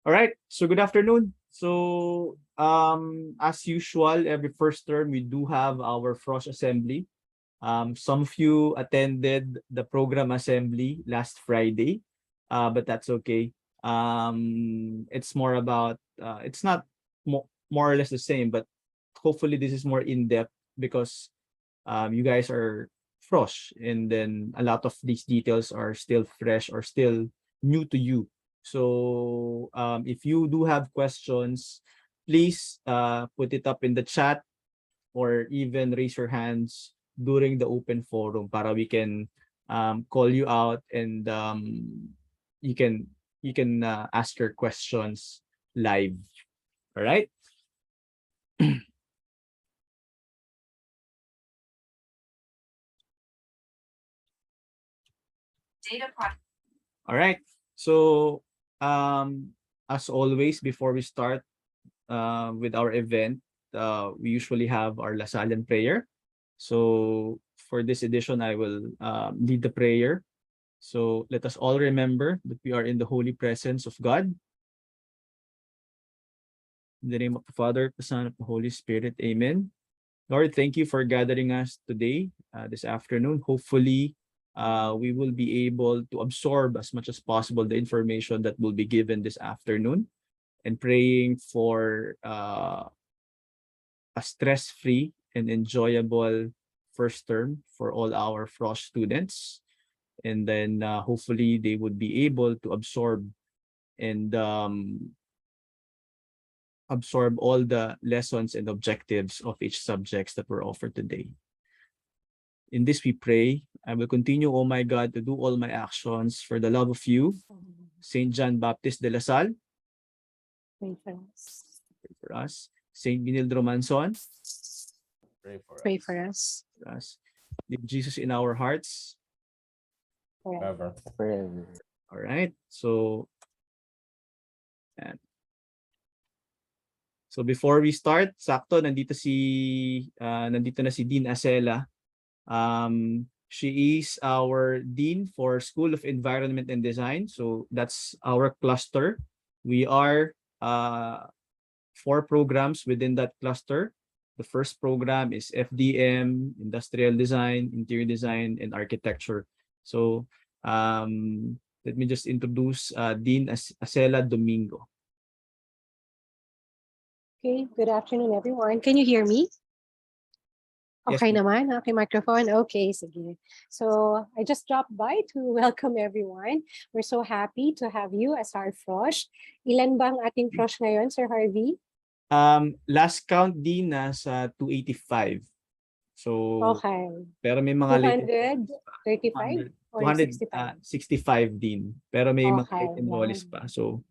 All right, so good afternoon. So, as usual, every first term, we do have our Frosh Assembly. Some of you attended the program assembly last Friday, but that's okay. It's more about, it's not more or less the same, but hopefully this is more in-depth because you guys are Frosh, and then a lot of these details are still fresh or still new to you. So if you do have questions, please put it up in the chat or even raise your hands during the open forum para we can call you out, and you can ask your questions live. All right. All right. So as always, before we start with our event, we usually have our Lasallian prayer. So for this edition, I will lead the prayer. So let us all remember that we are in the holy presence of God. In the name of the Father, the Son, and the Holy Spirit. Amen. Lord, thank you for gathering us today, this afternoon. Hopefully, we will be able to absorb as much as possible the information that will be given this afternoon, and praying for a stress-free and enjoyable first term for all our Frosh students. And then hopefully they would be able to absorb and absorb all the lessons and objectives of each subjects that were offered today. In this we pray, I will continue, oh my God, to do all my actions for the love of you. Saint John Baptist de la Salle, Pray for us. pray for us. Saint Benilde Architecture, Pray for us. leave Jesus in our hearts. Forever. All right. So, so before we start, sakto nandito na si Dean Acela. She is our Dean for School of Environment and Design. So that's our cluster. We are 4 programs within that cluster. The first program is FDM, Industrial Design, Interior Design, and Architecture. So let me just introduce Dean Acela Domingo. Okay, good afternoon, everyone. Can you hear me? Okay naman, okay, microphone. Okay, sige. So I just dropped by to welcome everyone. We're so happy to have you as our Frosh. Ilan bang ating Frosh ngayon, Sir Harvey? Last count din nasa 285. So okay. Pero may mga 235 or 265 din. Pero may mga Okay, late enrollees pa. So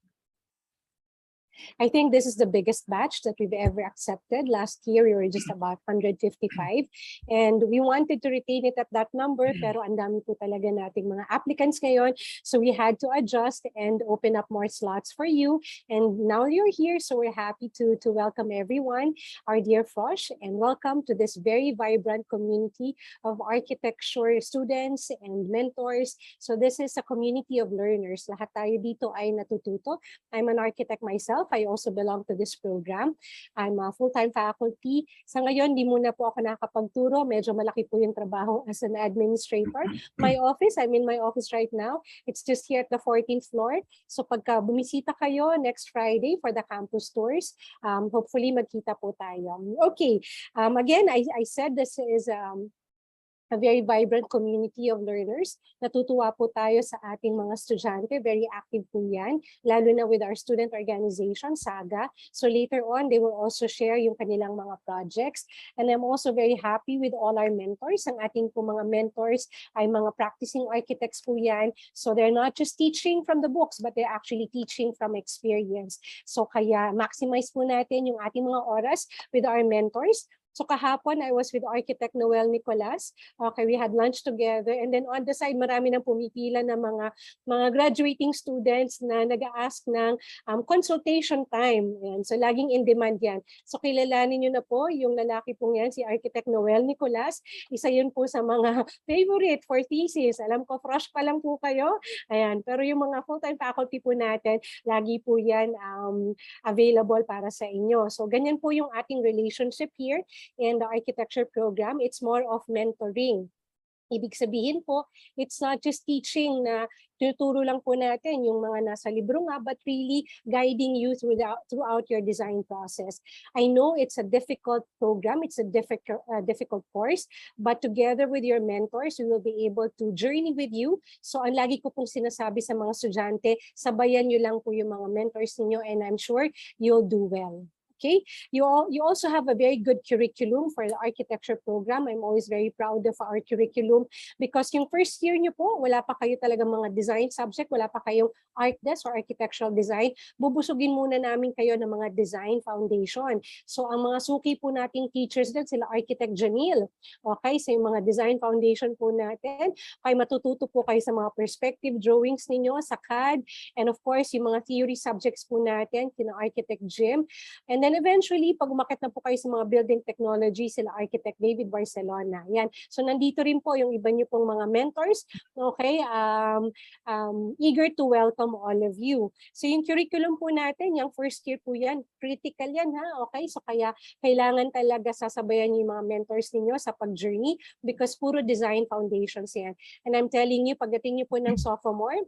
I think this is the biggest batch that we've ever accepted. Last year, we were just about 155. And we wanted to retain it at that number, pero ang dami po talaga nating mga applicants ngayon. So we had to adjust and open up more slots for you. And now you're here, so we're happy to welcome everyone, our dear Frosh, and welcome to this very vibrant community of architecture students and mentors. So this is a community of learners. Lahat tayo dito ay natututo. I'm an architect myself. I also belong to this program. I'm a full-time faculty. Sa ngayon, di muna po ako nakakapagturo. Medyo malaki po yung trabaho as an administrator. My office, I'm in my office right now. It's just here at the 14th floor. So pagka bumisita kayo next Friday for the campus tours, hopefully magkita po tayo. Okay, again, I said this is a very vibrant community of learners. Natutuwa po tayo sa ating mga estudyante. Very active po yan, lalo na with our student organization, SAGA. So later on, they will also share yung kanilang mga projects. And I'm also very happy with all our mentors. Ang ating po mga mentors ay mga practicing architects po yan. So they're not just teaching from the books, but they're actually teaching from experience. So kaya maximize po natin yung ating mga oras with our mentors. So kahapon, I was with Architect 𝗕𝗲𝗶𝗶𝗃. Okay, we had lunch together. And then on the side, marami nang pumipila na mga graduating students na nag-a-ask ng consultation time. Yan. So laging in demand yan. So kilalanin nyo na po yung lalaki pong yan, si Architect 𝗕𝗲𝗶𝗃. Isa yun po sa mga favorite for thesis. Alam ko, Frosh pa lang po kayo. Ayan. Pero yung mga full-time faculty po natin, lagi po yan available para sa inyo. So ganyan po yung ating relationship here in the architecture program. It's more of mentoring. Ibig sabihin po, it's not just teaching na tuturo lang po natin yung mga nasa libro nga, but really guiding you throughout your design process. I know it's a difficult program, it's a difficult course, but together with your mentors, we will be able to journey with you. So ang lagi ko pong sinasabi sa mga estudyante, sabayan nyo lang po yung mga mentors niyo, and I'm sure you'll do well. Okay, you also have a very good curriculum for the architecture program. I'm always very proud of our curriculum because yung first year nyo po, wala pa kayo talaga mga design subject, wala pa kayong art desk or architectural design. Bubusugin muna namin kayo ng mga design foundation. So ang mga suki po nating teachers din, sila Architect Janil. Okay, so yung mga design foundation po natin, kay matututo po kayo sa mga perspective drawings ninyo sa CAD, and of course yung mga theory subjects po natin, kina Architect Jim. And then eventually, pag umakit na po kayo sa mga building technology, sila Architect 𝗕𝗵𝗵𝗂𝗏. Yan. So nandito rin po yung iba niyo pong mga mentors. Okay, eager to welcome all of you. So yung curriculum po natin, yung first year po yan, critical yan ha. Okay, so kaya kailangan talaga sasabayan yung mga mentors ninyo sa pag-journey because puro design foundations yan. And I'm telling you, pagdating niyo po ng sophomore,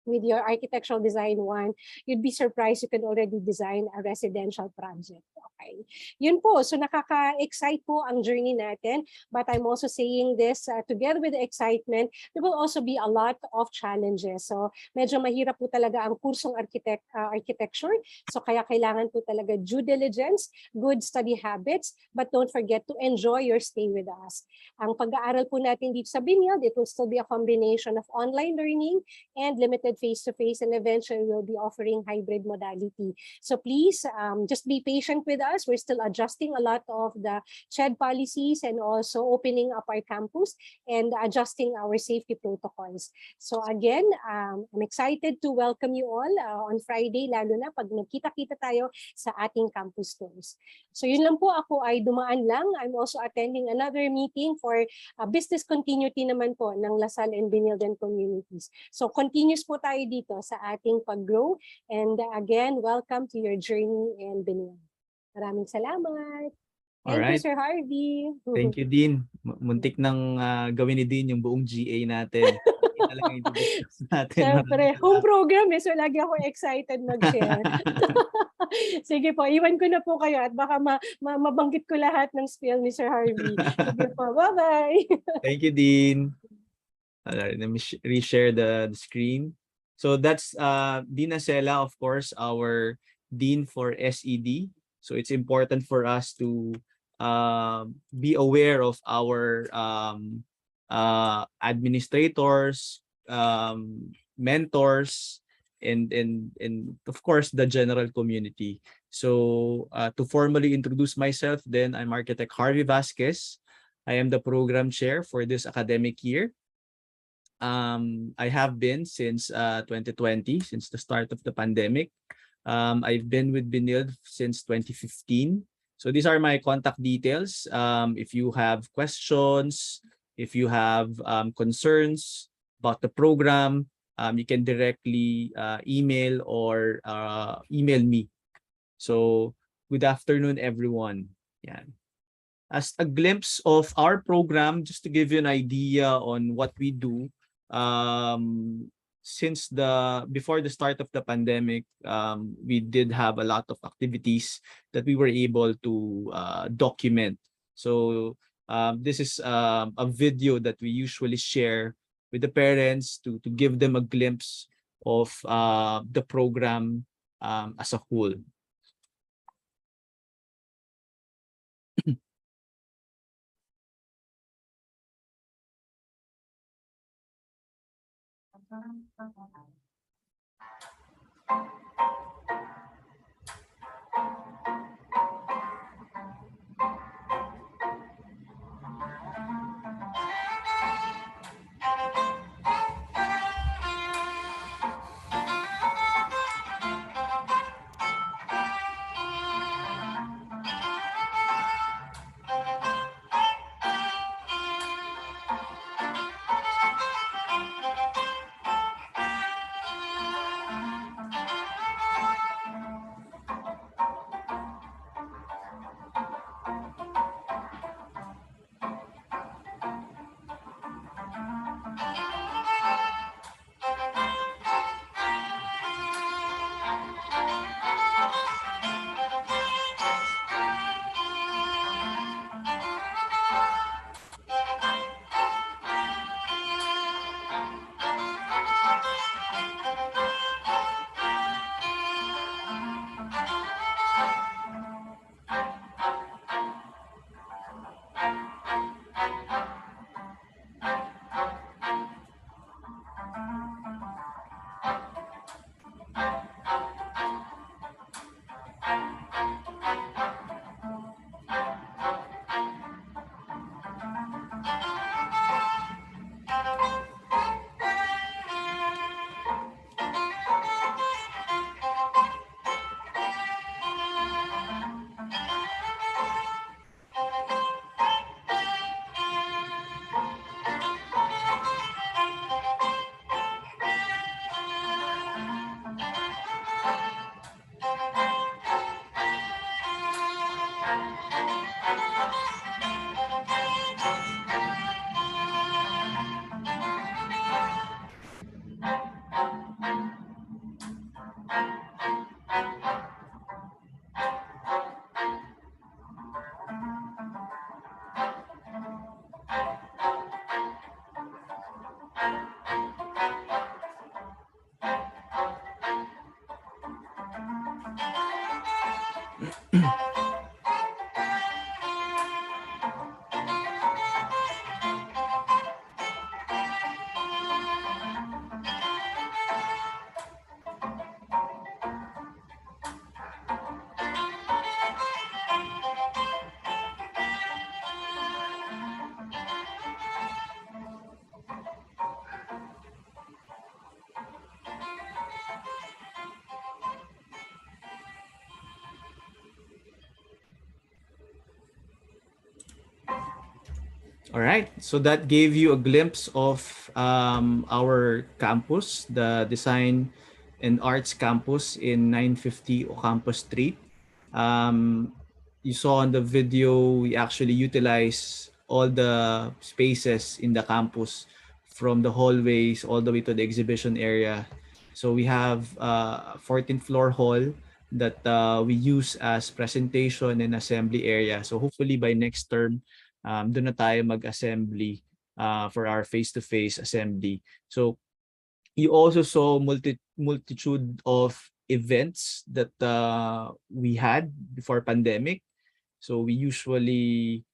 with your architectural design 1, you'd be surprised you can already design a residential project. Okay. Yun po. So nakaka-excite po ang journey natin. But I'm also saying this together with the excitement, there will also be a lot of challenges. So medyo mahirap po talaga ang kursong architecture. So kaya kailangan po talaga due diligence, good study habits, but don't forget to enjoy your stay with us. Ang pag-aaral po natin dito sa Benilde, it will still be a combination of online learning and limited face-to-face, and eventually we'll be offering hybrid modality. So please just be patient with us. We're still adjusting a lot of the 𝗕𝗲 policies and also opening up our campus and adjusting our safety protocols. So again, I'm excited to welcome you all on Friday, lalo na pag nagkita-kita tayo sa ating campus tours. So yun lang po, ako ay dumaan lang. I'm also attending another meeting for business continuity naman po ng Lasal and Benildean communities. So continuous po tayo dito sa ating pag-grow. And again, welcome to your journey in Benilde. Maraming salamat. Thank you, Sir Harvey. Thank you, Dean. Muntik nang gawin ni Dean yung buong GA natin. Talaga yung discuss natin. Siyempre, home program so lagi ako excited mag-share. Sige po, iwan ko na po kayo at baka mabanggit ko lahat ng spiel ni Sir Harvey. Sige po, bye-bye. Thank you, Dean. Let me reshare the screen. So that's Dean Acela, of course, our Dean for SED. So it's important for us to be aware of our administrators, mentors, and of course the general community. So to formally introduce myself, then I'm Architect 𝗕𝗲𝗶𝗃𝗏. I am the program chair for this academic year. I have been since 2020, since the start of the pandemic. I've been with Benilde since 2015. So these are my contact details. If you have questions, if you have concerns about the program, you can directly email or email me. So good afternoon, everyone. Yeah. As a glimpse of our program, just to give you an idea on what we do, since before the start of the pandemic, we did have a lot of activities that we were able to document. So this is a video that we usually share with the parents to give them a glimpse of the program as a whole. All right, so that gave you a glimpse of our campus, the Design and Arts campus in 950 Ocampo Street. You saw on the video, we actually utilize all the spaces in the campus from the hallways all the way to the exhibition area. So we have a 14th floor hall that we use as presentation and assembly area. So hopefully by next term, doon na tayo mag-assembly for our face-to-face assembly. So you also saw multitude of events that we had before pandemic. So we usually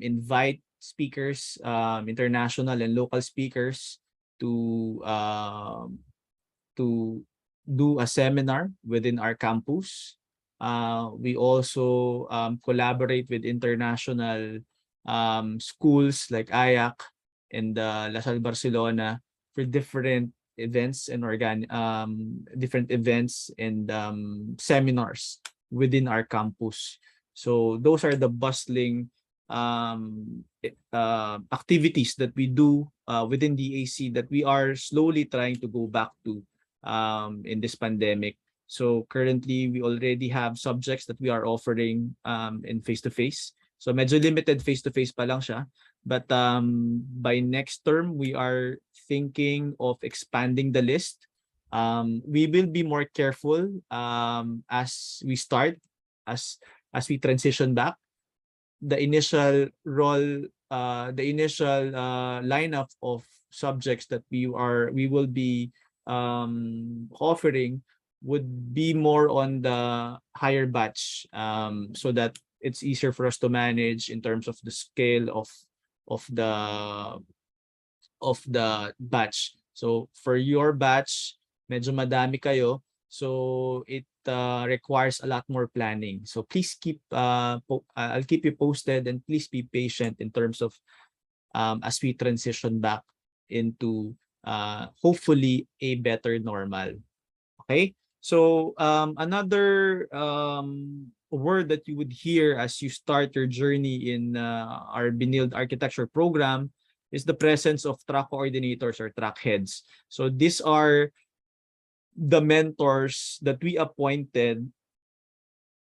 invite speakers, international and local speakers to do a seminar within our campus. We also collaborate with international schools like IAC and La Salle Barcelona for different events and different events and seminars within our campus. So those are the bustling activities that we do within the AC that we are slowly trying to go back to in this pandemic. So currently, we already have subjects that we are offering in face-to-face. So medyo limited face-to-face pa lang siya. But by next term, we are thinking of expanding the list. We will be more careful as we start, as we transition back. The initial lineup of subjects that we will be offering would be more on the higher batch, so that it's easier for us to manage in terms of the scale of the batch. So for your batch, medyo madami kayo, so it requires a lot more planning. So please I'll keep you posted, and please be patient in terms of as we transition back into hopefully a better normal. Okay, so another word that you would hear as you start your journey in our Benilde Architecture program is the presence of track coordinators or track heads. So these are the mentors that we appointed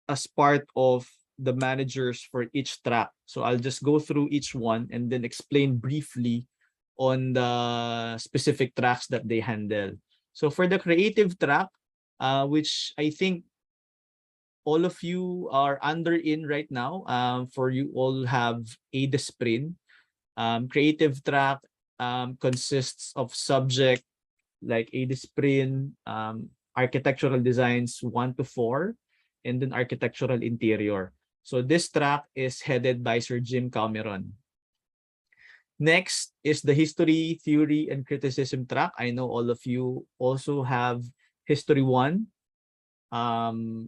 as part of the managers for each track. So I'll just go through each one and then explain briefly on the specific tracks that they handle. So for the creative track, which I think all of you are under in right now, for you all have 𝗕𝗲𝗶𝗶𝗃. Creative track consists of subject like 𝗕𝗲𝗶𝗃, architectural designs 1 to 4, and then architectural interior. So this track is headed by Sir 𝗕𝗲𝗃𝗵𝗏. Next is the history, theory, and criticism track. I know all of you also have history 1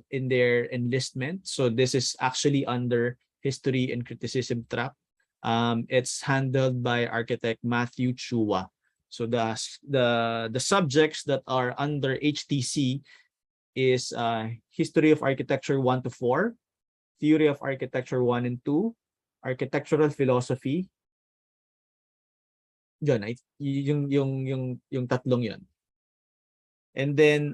in their enlistment. So this is actually under history and criticism track. It's handled by architect Matthew Chua. So the subjects that are under HTC is history of architecture 1 to 4, theory of architecture 1 and 2, architectural philosophy. Yun, yung tatlong yun. And then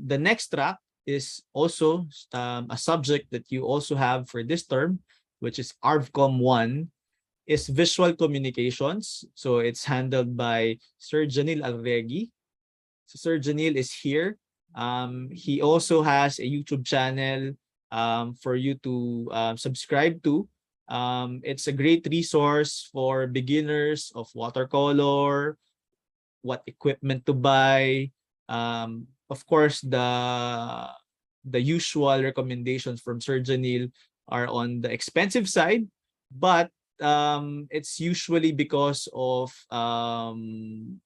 the next track is also a subject that you also have for this term, which is ARVCOM 1, is visual communications. So it's handled by Sir 𝗔𝗿𝗃𝗏𝗃. So Sir 𝗔𝗿 is here. He also has a YouTube channel for you to subscribe to. It's a great resource for beginners of watercolor, what equipment to buy. Of course, the usual recommendations from Sir Janil are on the expensive side, but it's usually because of the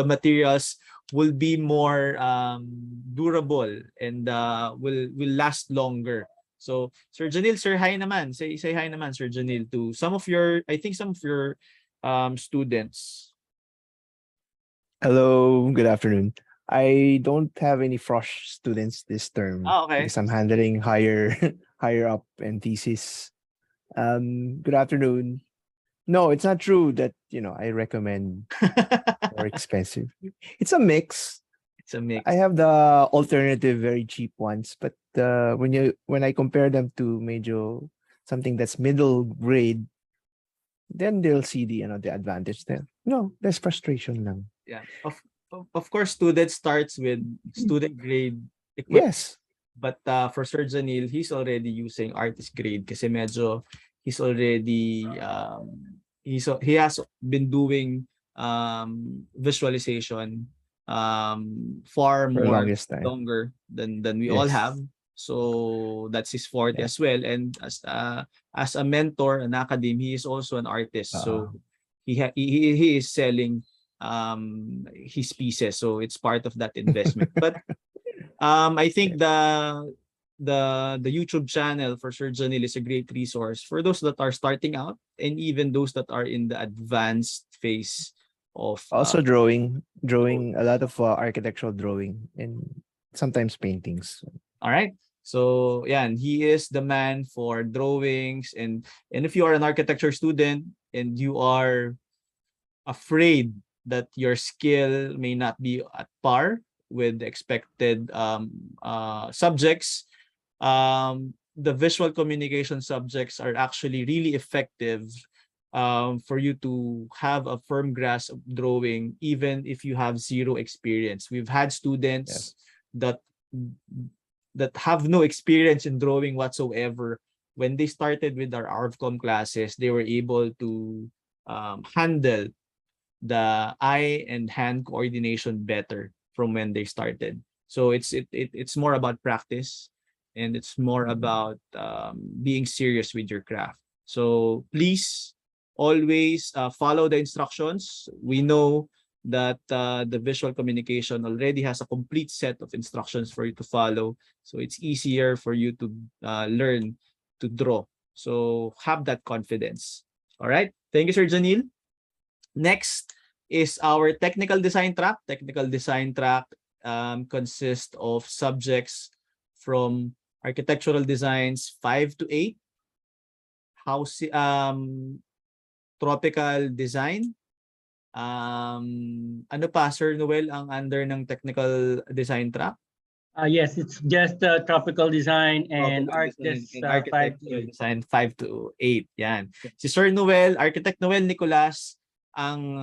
materials will be more durable and will last longer. So Sir Janil, sir, hi naman. Say hi naman, Sir Janil, to some of your, I think some of your students. Hello, good afternoon. I don't have any Frosh students this term Okay. because I'm handling higher higher up and thesis. Good afternoon. No, it's not true that I recommend more expensive. It's a mix. It's a mix. I have the alternative, very cheap ones, but when I compare them to medyo something that's middle grade, then they'll see the advantage there. No, there's frustration lang. Yeah. Of course, student starts with student grade equipment. Yes. But for Sir Janil, he's already using artist grade kasi medyo he's already he has been doing visualization far For the more longest time. longer than we all Yes. have. So that's his forte Yeah. as well. And as a mentor, an academe, he is also an artist. So he is selling his pieces. So it's part of that investment. But I think the YouTube channel for Sir Janil is a great resource for those that are starting out and even those that are in the advanced phase of Also drawing a lot of architectural drawing and sometimes paintings. all right. So yeah, and he is the man for drawings, and if you are an architecture student and you are afraid that your skill may not be at par with the expected subjects, the visual communication subjects are actually really effective for you to have a firm grasp of drawing, even if you have zero experience. We've had students that have no experience in drawing whatsoever. When they started with our ARVCOM classes, they were able to handle the eye and hand coordination better from when they started. So it's more about practice, and it's more about being serious with your craft. So please always follow the instructions. We know that the visual communication already has a complete set of instructions for you to follow. So it's easier for you to learn to draw. So have that confidence. All right. Thank you, Sir Janil. Next is our technical design track. Technical design track consists of subjects from architectural designs 5 to 8, house, tropical design. Ano pa, Sir Noel, ang under ng technical design track? Yes, it's just tropical design and architectural design 5 to 8. Yan. Si Sir Noel, Architect Noel Nicolas, ang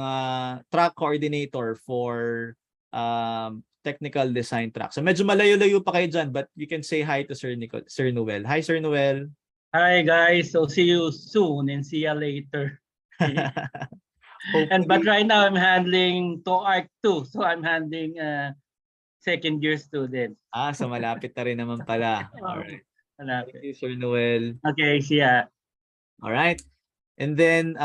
track coordinator for technical design track. So medyo malayo-layo pa kayo dyan, but you can say hi to Sir Noel. Hi, Sir Noel. Hi, guys. So see you soon and see you later. But right now I'm handling to Arc 2. So I'm handling second year students. So malapit na rin naman pala. Alright. Malapit. Thank you, Sir Noel. Okay, see ya. Alright. And then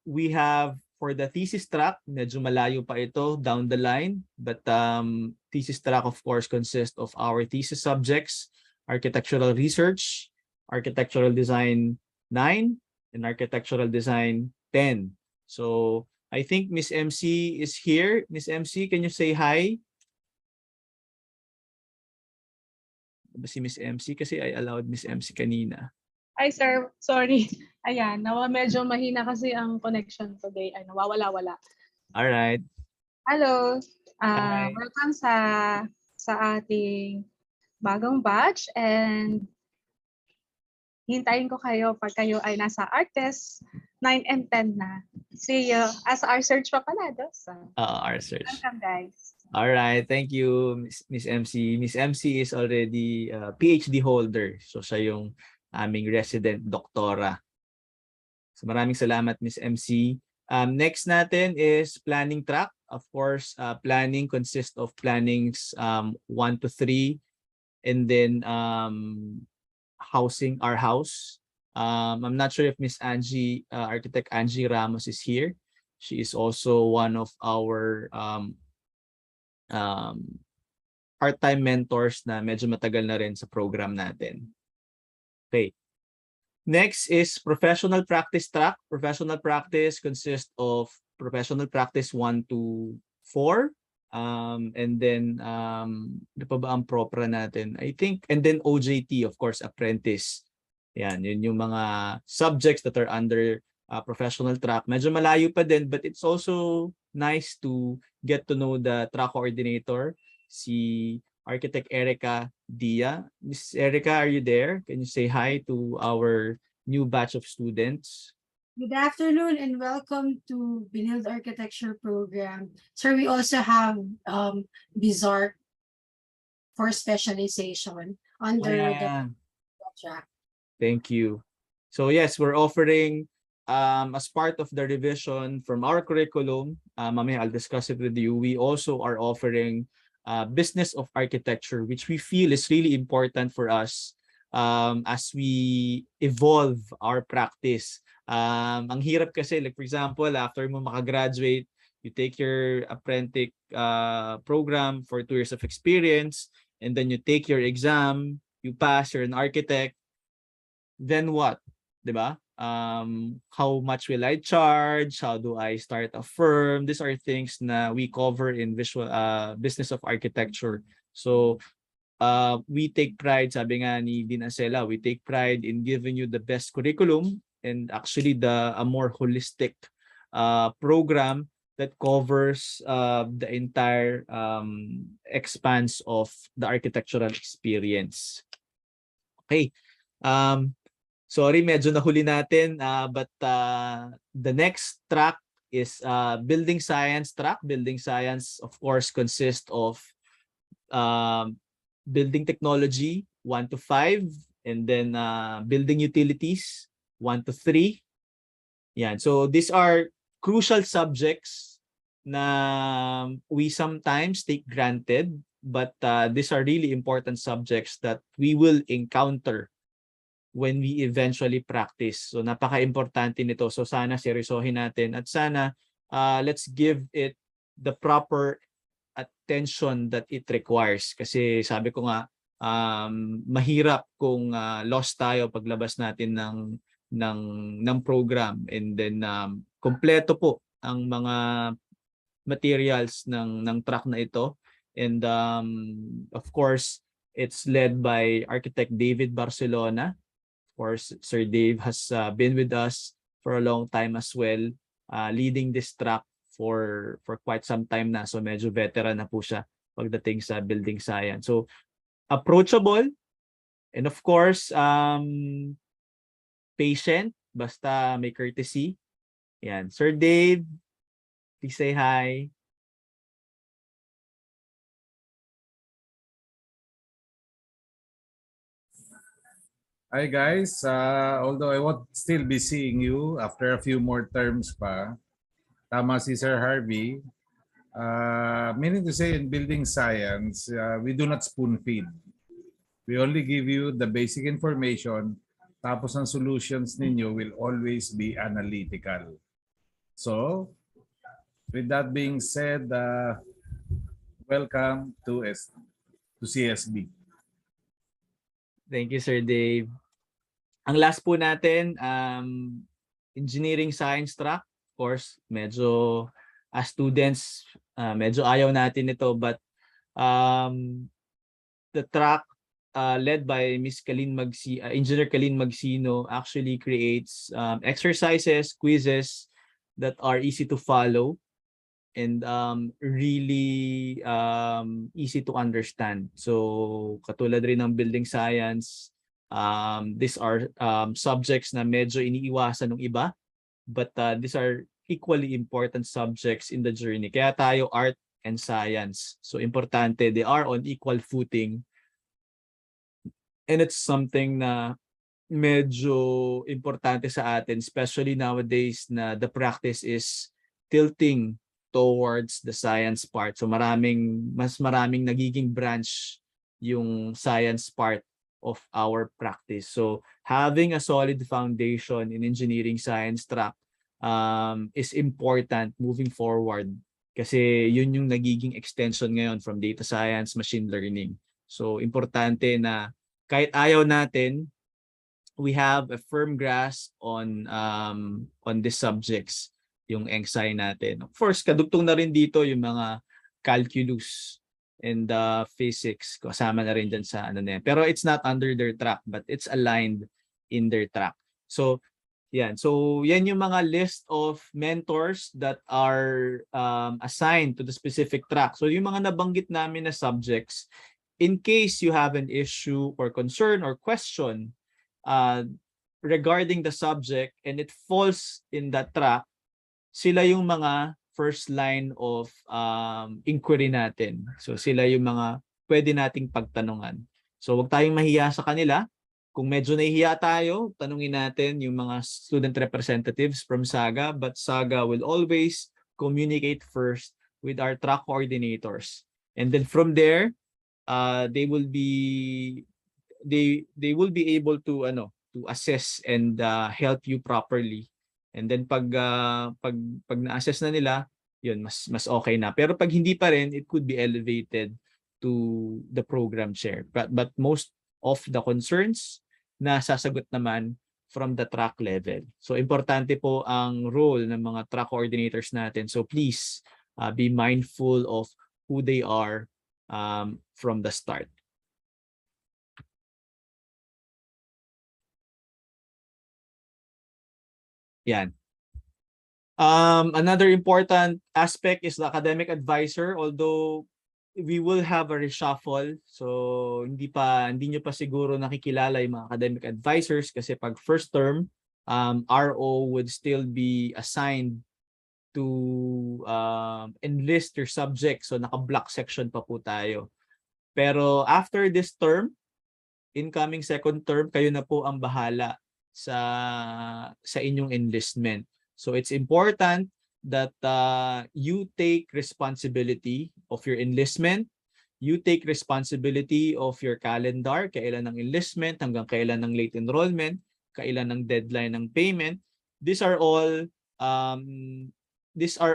we have for the thesis track, medyo malayo pa ito down the line. But thesis track, of course, consists of our thesis subjects, architectural research, architectural design 9, and architectural design 10. So I think Miss MC is here. Miss MC, can you say hi? Si Miss MC kasi I allowed Miss MC kanina. Hi sir, sorry. Ayan, medyo mahina kasi ang connection today. Ay, nawawala-wala. All right. Hello. Hi. Welcome sa ating bagong batch, and hintayin ko kayo pag kayo ay nasa ArtTest 9 and 10 na. See you as our search pa pala. Our search. Welcome guys. All right, thank you, Miss MC. Miss MC is already a PhD holder. So siya yung aming resident doktora. So maraming salamat, Miss MC. Next natin is planning track. Of course, planning consists of plannings 1 to 3, and then housing, our house. I'm not sure if Miss Angie, Architect Angie Ramos is here. She is also one of our part-time mentors na medyo matagal na rin sa program natin. Okay. Next is professional practice track. Professional practice consists of professional practice 1 to 4. And then ano pa ba ang propra natin? I think, and then OJT, of course, apprentice. Yan, yun yung mga subjects that are under professional track. Medyo malayo pa din, but it's also nice to get to know the track coordinator, si Architect 𝗕𝗲𝗶𝗶𝗃. Miss Erica, are you there? Can you say hi to our new batch of students? Good afternoon and welcome to Benilde Architecture program. Sir, we also have BenArch for specialization under the track. Thank you. So yes, we're offering as part of the revision from our curriculum, mamaya I'll discuss it with you. We also are offering business of architecture, which we feel is really important for us as we evolve our practice. Ang hirap kasi, like for example, after mo makagraduate, you take your apprentice program for 2 years of experience, and then you take your exam, you pass, you're an architect. Then what? Diba? How much will I charge? How do I start a firm? These are things na we cover in business of architecture. So we take pride, sabi nga ni Dean Acela, we take pride in giving you the best curriculum and actually a more holistic program that covers the entire expanse of the architectural experience. Okay. Sorry, medyo nahuli natin, but the next track is building science track. Building science, of course, consists of building technology 1 to 5, and then building utilities 1 to 3. Yan. So these are crucial subjects na we sometimes take granted, but these are really important subjects that we will encounter when we eventually practice. So napaka-importante nito. So sana seryosohin natin at sana let's give it the proper attention that it requires. Kasi sabi ko nga, mahirap kung lost tayo paglabas natin ng program, and then kompleto po ang mga materials ng track na ito. And of course, it's led by Architect David Barcelona. Of course, Sir Dave has been with us for a long time as well, leading this track for quite some time na. So medyo veteran na po siya pagdating sa building science. So approachable, and of course patient, basta may courtesy. Yan. Sir Dave, please say hi. Hi guys, although I won't still be seeing you after a few more terms pa, tama si Sir Harvey, meaning to say in building science, we do not spoon feed. We only give you the basic information, tapos ang solutions ninyo will always be analytical. So, with that being said, welcome to CSB. Thank you, Sir Dave. Ang last po natin, engineering science track. Of course, medyo as students, medyo ayaw natin ito, but the track led by Miss Engineer Kalin Magsino actually creates exercises, quizzes that are easy to follow and really easy to understand. So katulad rin ng building science, these are subjects na medyo iniiwasan ng iba, but these are equally important subjects in the journey. Kaya tayo art and science. So importante, they are on equal footing. And it's something na medyo importante sa atin, especially nowadays na the practice is tilting towards the science part. So mas maraming nagiging branch yung science part of our practice. So having a solid foundation in engineering science track is important moving forward kasi yun yung nagiging extension ngayon from data science, machine learning. So importante na kahit ayaw natin, we have a firm grasp on these subjects, yung 𝗕𝗍 natin. Of course, kadugtong na rin dito yung mga calculus and physics, kasama na rin dyan sa ano na yan. Pero it's not under their track, but it's aligned in their track. So, yan. So, yan yung mga list of mentors that are assigned to the specific track. So, yung mga nabanggit namin na subjects, in case you have an issue or concern or question regarding the subject and it falls in that track, sila yung mga first line of inquiry natin. So sila yung mga pwede nating pagtanungan. So wag tayong mahiya sa kanila. Kung medyo nahihiya tayo, tanungin natin yung mga student representatives from SAGA, but SAGA will always communicate first with our track coordinators. And then from there, they will be able to assess and help you properly. And then pag na-assess na nila, yun mas okay na. Pero pag hindi pa rin, it could be elevated to the program chair. But most of the concerns na sasagot naman from the track level. So importante po ang role ng mga track coordinators natin. So please be mindful of who they are from the start. Yan. Another important aspect is the academic advisor. Although we will have a reshuffle, so hindi nyo pa siguro nakikilala yung mga academic advisors kasi pag first term, RO would still be assigned to enlist your subject. So naka-block section pa po tayo. Pero after this term, incoming second term, kayo na po ang bahala sa inyong enlistment. So it's important that you take responsibility of your enlistment, you take responsibility of your calendar, kailan ng enlistment, hanggang kailan ng late enrollment, kailan ng deadline ng payment. These are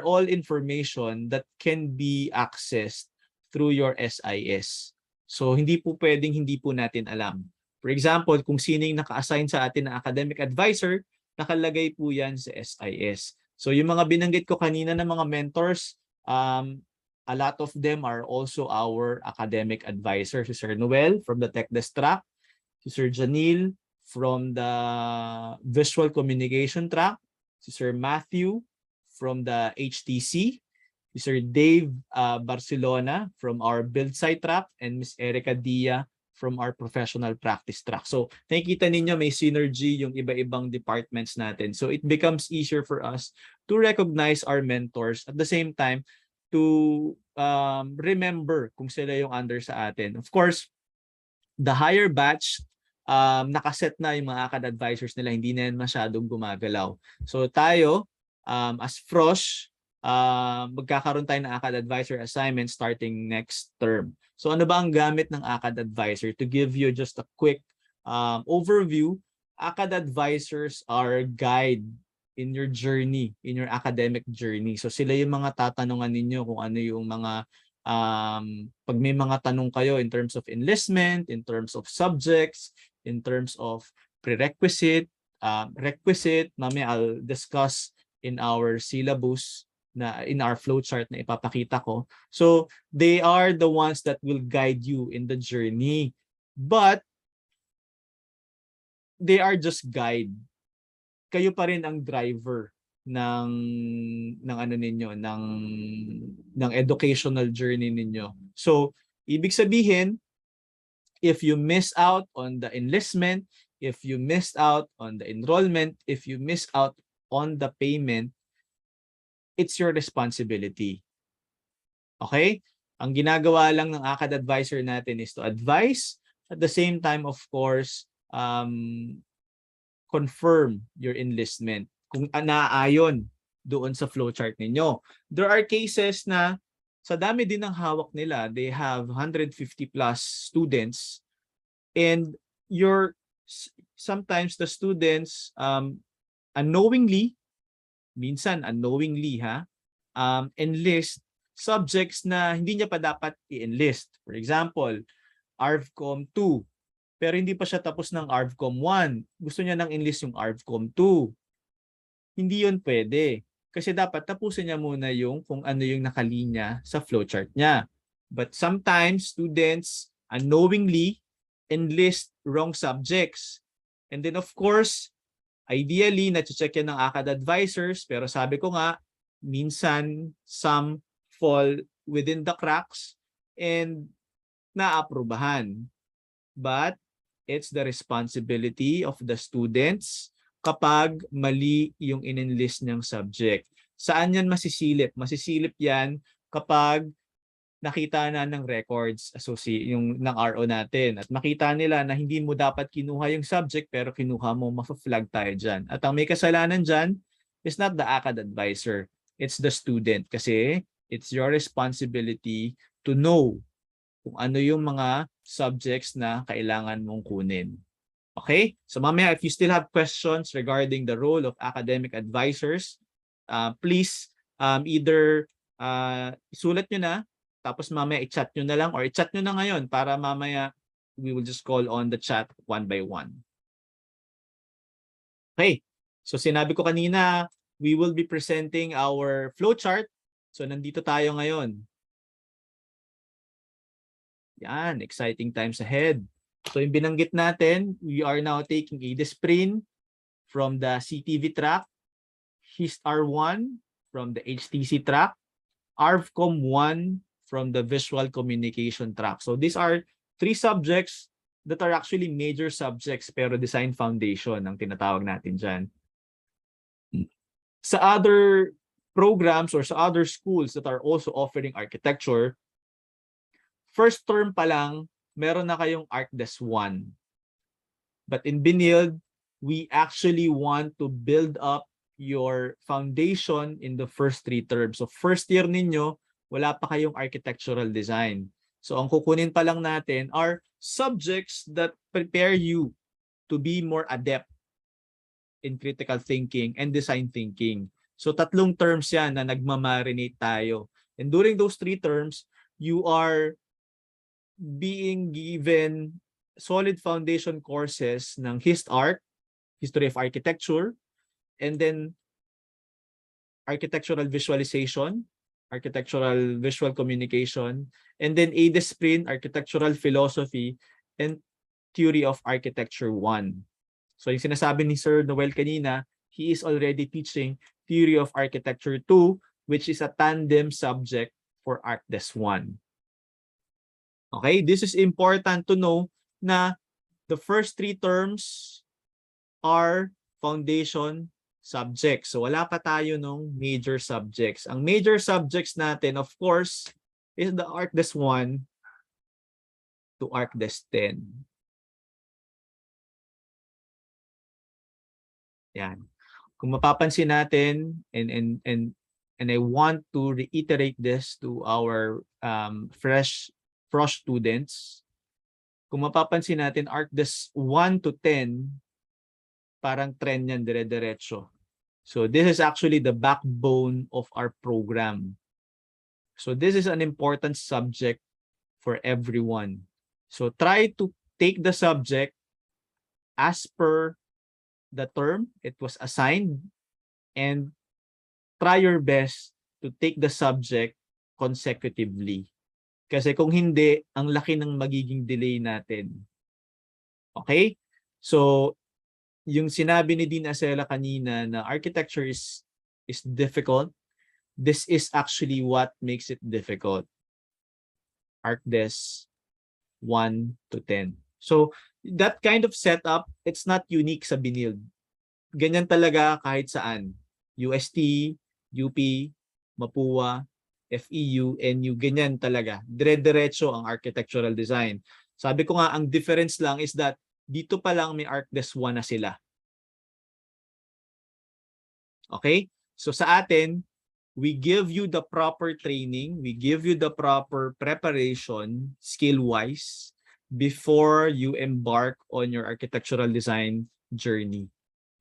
all information that can be accessed through your SIS. So hindi po pwedeng hindi po natin alam. For example, kung sino yung naka-assign sa atin na academic advisor, nakalagay po yan sa SIS. So yung mga binanggit ko kanina ng mga mentors, a lot of them are also our academic advisors. Si Sir Noel from the Tech Desk track, si Sir Janil from the Visual Communication track, si Sir Matthew from the HTC, si Sir Dave Barcelona from our Build Site track, and Ms. Erica Dia from our professional practice track. So nakikita ninyo may synergy yung iba-ibang departments natin. So it becomes easier for us to recognize our mentors at the same time to remember kung sila yung under sa atin. Of course, the higher batch, nakaset na yung mga ACAD advisors nila, hindi na yan masyadong gumagalaw. So tayo, as Frosh, magkakaroon tayo ng ACAD advisor assignment starting next term. So ano ba ang gamit ng ACAD advisor? To give you just a quick overview, ACAD advisors are guide in your journey, in your academic journey. So sila yung mga tatanungan ninyo kung ano yung mga pag may mga tanong kayo in terms of enlistment, in terms of subjects, in terms of prerequisite, requisite, mamaya I'll discuss in our syllabus, na in our flowchart na ipapakita ko. So they are the ones that will guide you in the journey. But they are just guide. Kayo pa rin ang driver ng ano ninyo, ng educational journey ninyo. So ibig sabihin, if you miss out on the enlistment, if you missed out on the enrollment, if you miss out on the payment, it's your responsibility. Okay? Ang ginagawa lang ng ACAD advisor natin is to advise. At the same time, of course, confirm your enlistment kung naayon doon sa flowchart ninyo. There are cases na sa dami din ng hawak nila, they have 150 plus students, and sometimes the students unknowingly, minsan unknowingly enlist subjects na hindi niya pa dapat i-enlist. For example, ARVCOM 2, pero hindi pa siya tapos ng ARVCOM 1. Gusto niya nang enlist yung ARVCOM 2. Hindi yun pwede. Kasi dapat tapusin niya muna yung kung ano yung nakalinya sa flowchart niya. But sometimes students unknowingly enlist wrong subjects. And then of course, ideally, na-check yan ng ACAD advisors, pero sabi ko nga, minsan some fall within the cracks and naaprubahan. But it's the responsibility of the students kapag mali yung in-enlist niyang subject. Saan yan masisilip? Masisilip yan kapag nakita na ng records yung ng RO natin at makita nila na hindi mo dapat kinuha yung subject pero kinuha mo, ma-flag tayo dyan. At ang may kasalanan dyan is not the ACAD advisor, it's the student kasi it's your responsibility to know kung ano yung mga subjects na kailangan mong kunin. Okay? So mamaya, if you still have questions regarding the role of academic advisors, please either isulat nyo na, tapos mamaya i-chat nyo na lang or i-chat nyo na ngayon para mamaya we will just call on the chat one by one. Okay. So sinabi ko kanina, we will be presenting our flowchart. So nandito tayo ngayon. Yan, exciting times ahead. So yung binanggit natin, we are now taking a discipline from the CTV track, HIST-R1 from the HTC track, ARVCOM 1 from the visual communication track. So these are 3 subjects that are actually major subjects pero design foundation ang tinatawag natin dyan. Sa other programs or sa other schools that are also offering architecture, first term pa lang, meron na kayong ArchDes 1. But in Benilde, we actually want to build up your foundation in the first 3 terms. So first year ninyo, wala pa kayong architectural design. So ang kukunin pa lang natin are subjects that prepare you to be more adept in critical thinking and design thinking. So 3 terms yan na nagmamarinate tayo. And during those 3 terms, you are being given solid foundation courses ng HIST-Art, History of Architecture, and then Architectural Visualization, Architectural Visual Communication, and then a discipline, Architectural Philosophy, and Theory of Architecture 1. So yung sinasabi ni Sir Noel kanina, he is already teaching Theory of Architecture 2, which is a tandem subject for ArchDes 1. Okay, this is important to know na the first 3 terms are foundation subjects. So wala pa tayo nung major subjects. Ang major subjects natin, of course, is the ArchDes 1 to ArchDes 10. Yan. Kung mapapansin natin, and I want to reiterate this to our Frosh students, kung mapapansin natin, ArchDes 1 to 10, parang trend yan dire-diretso. So this is actually the backbone of our program. So this is an important subject for everyone. So try to take the subject as per the term it was assigned and try your best to take the subject consecutively. Kasi kung hindi, ang laki ng magiging delay natin. Okay? So, yung sinabi ni Dean Acela kanina na architecture is difficult, this is actually what makes it difficult. ArchDes 1 to 10. So, that kind of setup, it's not unique sa Benilde. Ganyan talaga kahit saan. UST, UP, Mapua, FEU, NU, ganyan talaga. Dire-diretso ang architectural design. Sabi ko nga, ang difference lang is that dito pa lang may ArchDes 1 na sila. Okay? So sa atin, we give you the proper training, we give you the proper preparation skill-wise before you embark on your architectural design journey.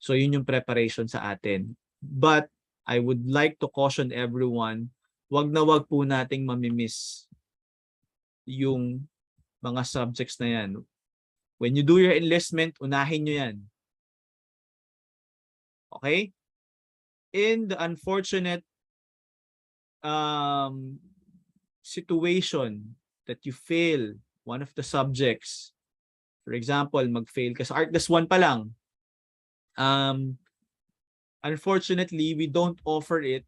So yun yung preparation sa atin. But I would like to caution everyone, wag na wag po nating mamimiss yung mga subjects na yan. When you do your enlistment, unahin nyo yan. Okay? In the unfortunate situation that you fail one of the subjects, for example, mag-fail ka sa ArcDes 1 pa lang, unfortunately, we don't offer it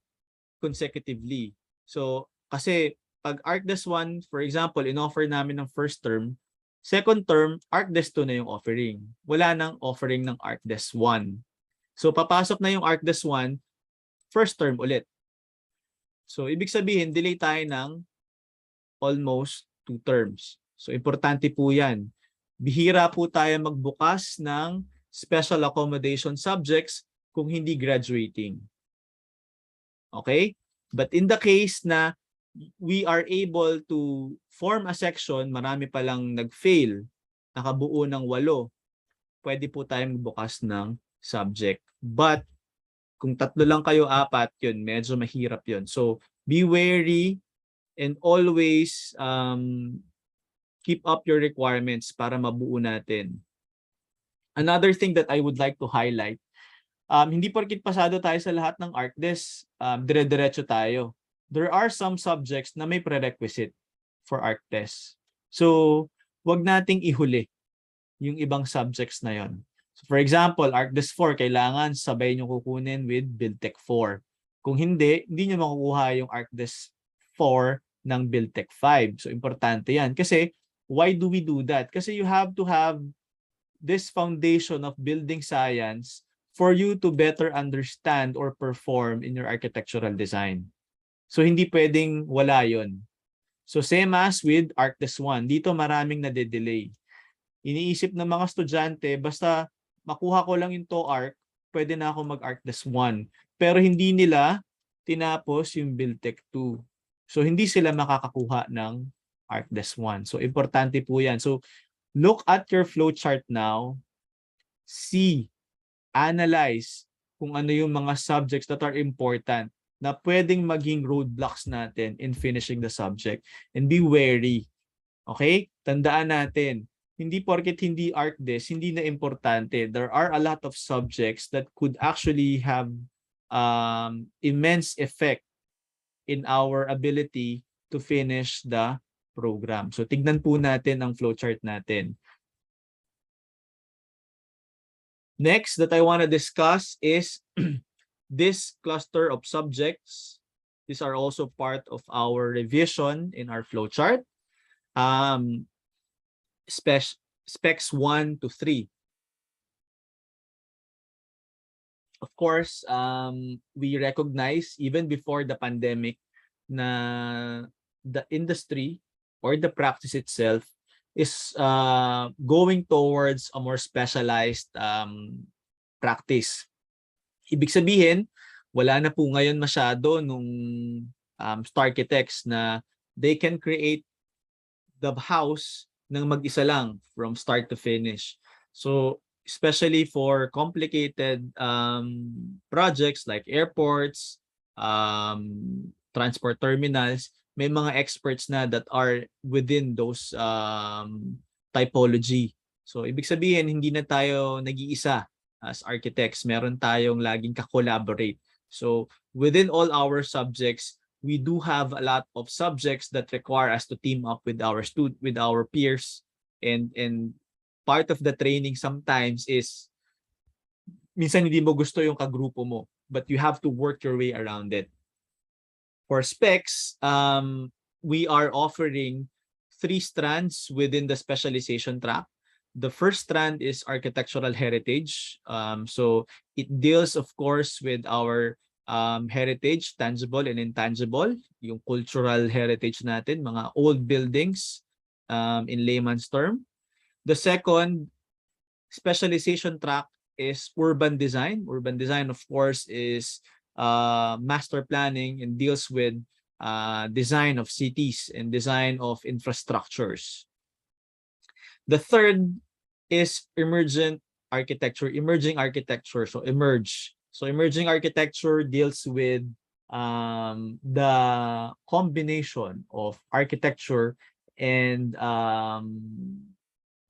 consecutively. So, kasi pag ArcDes 1, for example, in-offer namin ng first term, second term, ArcDes 2 na yung offering. Wala nang offering ng ArcDes 1. So, papasok na yung ArcDes 1, first term ulit. So, ibig sabihin, delay tayo ng almost 2 terms. So, importante po yan. Bihira po tayo magbukas ng special accommodation subjects kung hindi graduating. Okay? But in the case na we are able to form a section, marami palang nag-fail, nakabuo ng 8, pwede po tayong magbukas ng subject. But kung 3 lang kayo, 4, yun, medyo mahirap yun. So, be wary and always keep up your requirements para mabuo natin. Another thing that I would like to highlight, hindi porkit pasado tayo sa lahat ng ArcDes, dire-diretso tayo. There are some subjects na may prerequisite for ArcDes. So, wag nating ihuli yung ibang subjects na yon. So for example, ArcDes 4, kailangan sabay nyo kukunin with BuildTech 4. Kung hindi nyo makukuha yung ArcDes 4 ng BuildTech 5. So importante yan. Kasi, why do we do that? Kasi you have to have this foundation of building science for you to better understand or perform in your architectural design. So hindi pwedeng wala yon. So same as with ArcDes 1. Dito maraming nade-delay. Iniisip ng mga estudyante, basta makuha ko lang yung TOEARC, pwede na ako mag-ArcDes 1. Pero hindi nila tinapos yung BuildTech 2. So hindi sila makakakuha ng ArcDes 1. So importante po yan. So look at your flowchart now. See, analyze kung ano yung mga subjects that are important na pwedeng maging roadblocks natin in finishing the subject. And be wary. Okay? Tandaan natin, hindi porket hindi ArcDes, hindi na importante. There are a lot of subjects that could actually have immense effect in our ability to finish the program. So tignan po natin ang flowchart natin. Next that I want to discuss is this cluster of subjects. These are also part of our revision in our flowchart. Specs 1 to 3. Of course, we recognize even before the pandemic na the industry or the practice itself is going towards a more specialized practice. Ibig sabihin, wala na po ngayon masyado nung architects na they can create the house ng mag-isa lang from start to finish. So, especially for complicated projects like airports, transport terminals, may mga experts na that are within those typology. So, ibig sabihin, hindi na tayo nag-iisa as architects. Meron tayong laging ka-collaborate. So, within all our subjects, we do have a lot of subjects that require us to team up with our peers, and part of the training sometimes is minsan hindi mo gusto yung kagrupo mo, but you have to work your way around it. For specs, we are offering 3 strands within the specialization track. The first strand is architectural heritage. So it deals, of course, with our heritage, tangible and intangible, yung cultural heritage natin, mga old buildings in layman's term. The second specialization track is urban design. Urban design, of course, is master planning and deals with design of cities and design of infrastructures. The third is emerging architecture, so emerge. So emerging architecture deals with the combination of architecture and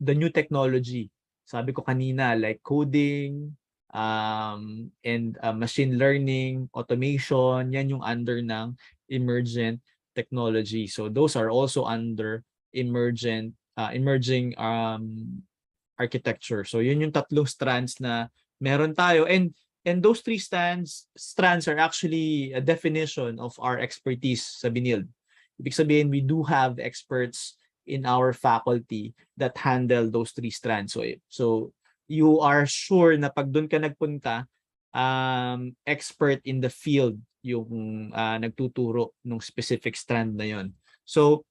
the new technology. Sabi ko kanina, like coding, and machine learning, automation, yan yung under ng emergent technology. So those are also under emerging architecture. So yun yung tatlong strands na meron tayo, and those three strands are actually a definition of our expertise sa Benilde. Ibig sabihin, we do have experts in our faculty that handle those three strands. So you are sure na pag doon ka nagpunta, expert in the field yung nagtuturo ng specific strand na yon. So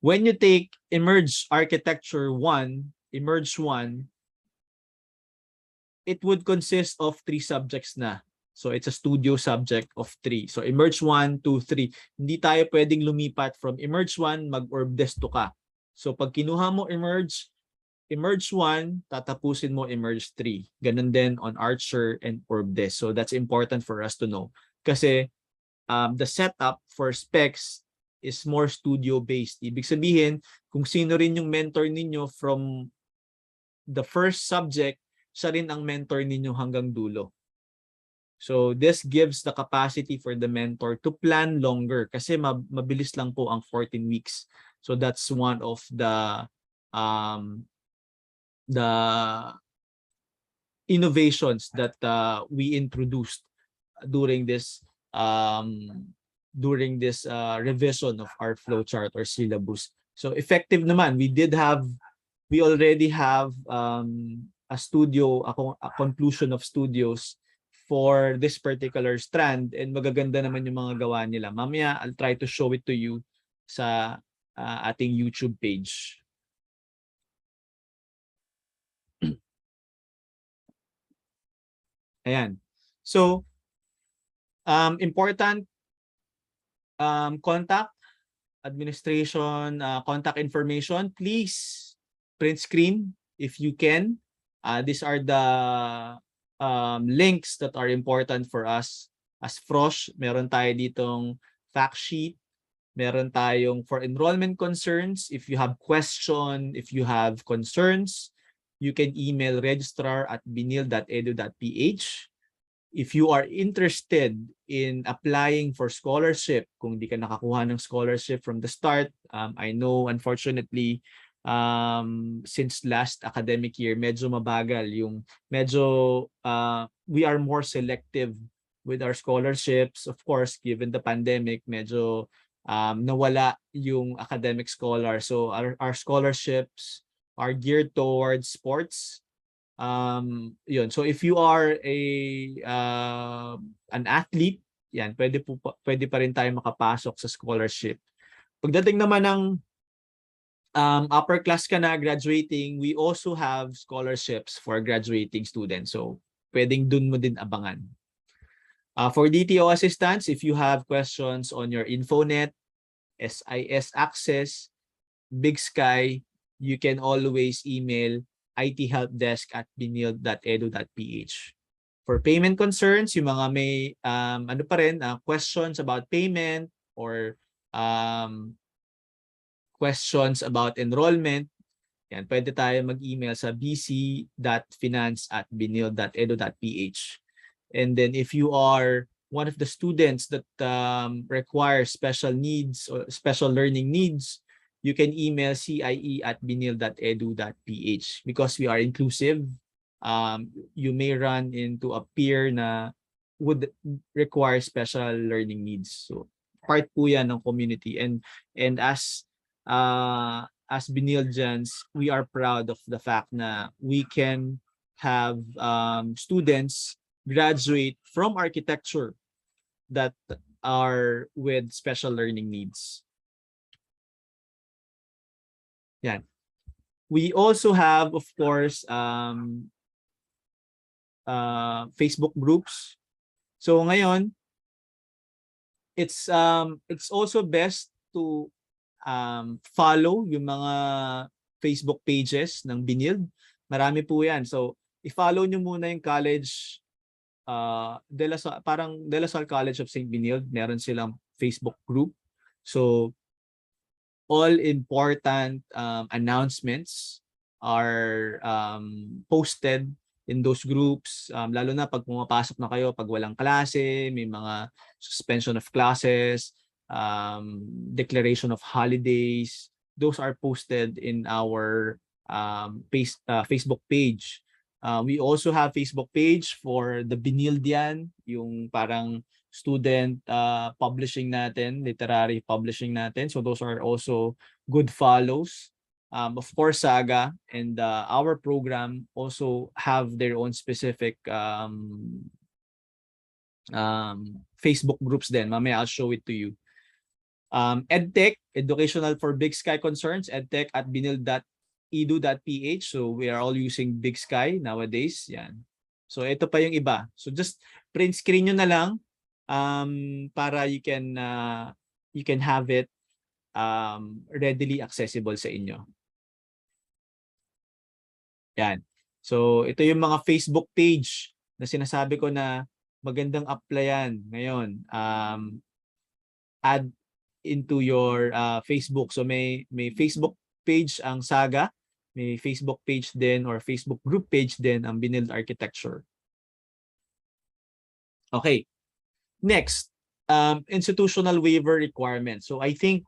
when you take Emerge Architecture 1, Emerge 1, it would consist of 3 subjects na. So it's a studio subject of 3. So Emerge 1, 2, 3. Hindi tayo pwedeng lumipat from Emerge 1, mag-Orbdesto ka. So pag kinuha mo Emerge 1, tatapusin mo Emerge 3. Ganun din on Archer and Orbdes. So that's important for us to know. Kasi the setup for specs is more studio-based. Ibig sabihin, kung sino rin yung mentor ninyo from the first subject, siya rin ang mentor ninyo hanggang dulo. So this gives the capacity for the mentor to plan longer kasi mabilis lang po ang 14 weeks. So that's one of the innovations that we introduced during this revision of our flowchart or syllabus. So effective naman, we already have a conclusion of studios for this particular strand, and magaganda naman yung mga gawa nila. Mamaya, I'll try to show it to you sa ating YouTube page. Ayan. So, important contact administration, contact information. Please print screen if you can. These are the links that are important for us as Frosh. Meron tayo ditong fact sheet. Meron tayong for enrollment concerns. If you have question, if you have concerns, you can email registrar@benilde.edu.ph. If you are interested in applying for scholarship, kung di ka nakakuha ng scholarship from the start, I know unfortunately, since last academic year, medyo mabagal yung we are more selective with our scholarships. Of course, given the pandemic, medyo nawala yung academic scholar. So our scholarships are geared towards sports. Yun. So if you are an athlete, yan, pwede pa rin tayo makapasok sa scholarship. Pagdating naman ng upper class ka na, graduating, we also have scholarships for graduating students. So pwedeng dun mo din abangan. For DTO assistance, if you have questions on your Infonet, SIS Access, Big Sky, you can always email ithelpdesk@benilde.edu.ph. For payment concerns, yung mga may questions about payment or questions about enrollment, yan, pwede tayo mag-email sa bc.finance@benilde.edu.ph. And then if you are one of the students that require special needs or special learning needs, you can email cie@benilde.edu.ph. Because we are inclusive, you may run into a peer na would require special learning needs. So part po yan ng community, and as Benildeans, we are proud of the fact na we can have students graduate from architecture that are with special learning needs. Yan. We also have, of course, Facebook groups. So ngayon, it's also best to follow yung mga Facebook pages ng Benilde. Marami po yan. So i-follow nyo muna yung college, parang De La Salle College of St. Benilde. Meron silang Facebook group. So all important announcements are posted in those groups, lalo na pag pumapasok na kayo, pag walang klase, may mga suspension of classes, declaration of holidays, those are posted in our Facebook page. We also have Facebook page for the Benildean, yung parang student publishing natin, literary publishing natin. So those are also good follows. Of course, Saga and our program also have their own specific Facebook groups then. Mamaya I'll show it to you. EdTech, Educational for Big Sky Concerns, EdTech at benilde.edu.ph. So we are all using Big Sky nowadays. Yan. So ito pa yung iba. So just print screen nyo na lang para you can have it readily accessible sa inyo. Yan. So ito yung mga Facebook page na sinasabi ko na magandang applyan ngayon. Add into your Facebook. So may Facebook page ang Saga, may Facebook page din or Facebook group page din ang Benilde Architecture. Okay. Next, institutional waiver requirements. So I think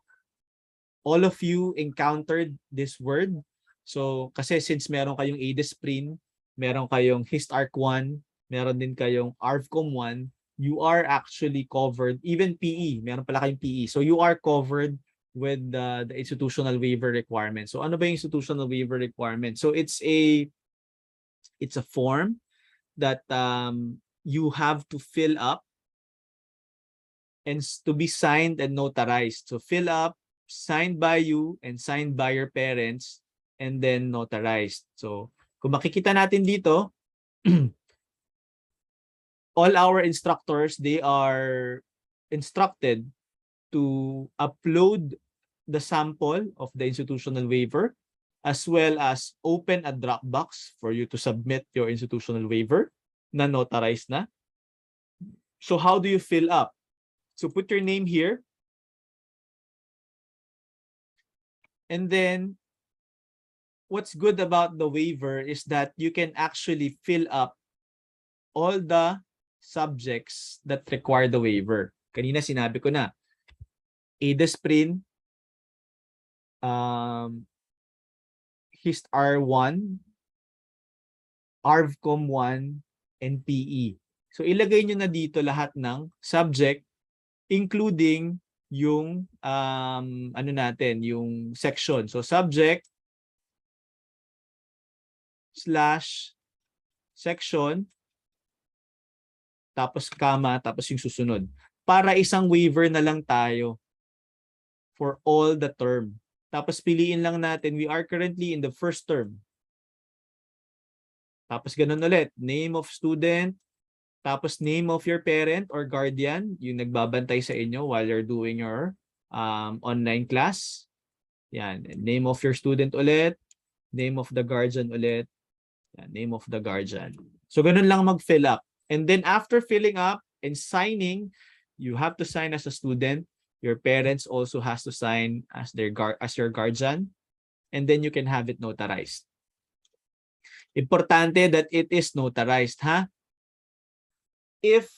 all of you encountered this word. So kasi since meron kayong ADESPRIN, meron kayong HistArch 1, meron din kayong ARVCOM 1, you are actually covered, even PE, meron pala kayong PE. So you are covered with the institutional waiver requirement. So ano ba yung institutional waiver requirement? So it's a form that you have to fill up and to be signed and notarized. So fill up, signed by you and signed by your parents, and then notarized. So kung makikita natin dito, all our instructors, they are instructed to upload the sample of the institutional waiver as well as open a Dropbox for you to submit your institutional waiver na notarized na. So how do you fill up? So put your name here. And then what's good about the waiver is that you can actually fill up all the subjects that require the waiver. Kanina sinabi ko na, ADESPRIN, HistArch 1, ARVCOM 1, and PE. So ilagay nyo na dito lahat ng subject, including yung yung section. So subject / section, tapos comma, tapos yung susunod. Para isang waiver na lang tayo for all the term. Tapos piliin lang natin, we are currently in the first term. Tapos ganun ulit, name of student, tapos name of your parent or guardian, yung nagbabantay sa inyo while you're doing your online class. Yan, name of your student ulit, name of the guardian ulit. Yan, name of the guardian. So ganun lang mag-fill up. And then after filling up and signing, you have to sign as a student. Your parents also has to sign as your guardian. And then you can have it notarized. Importante that it is notarized, ha? If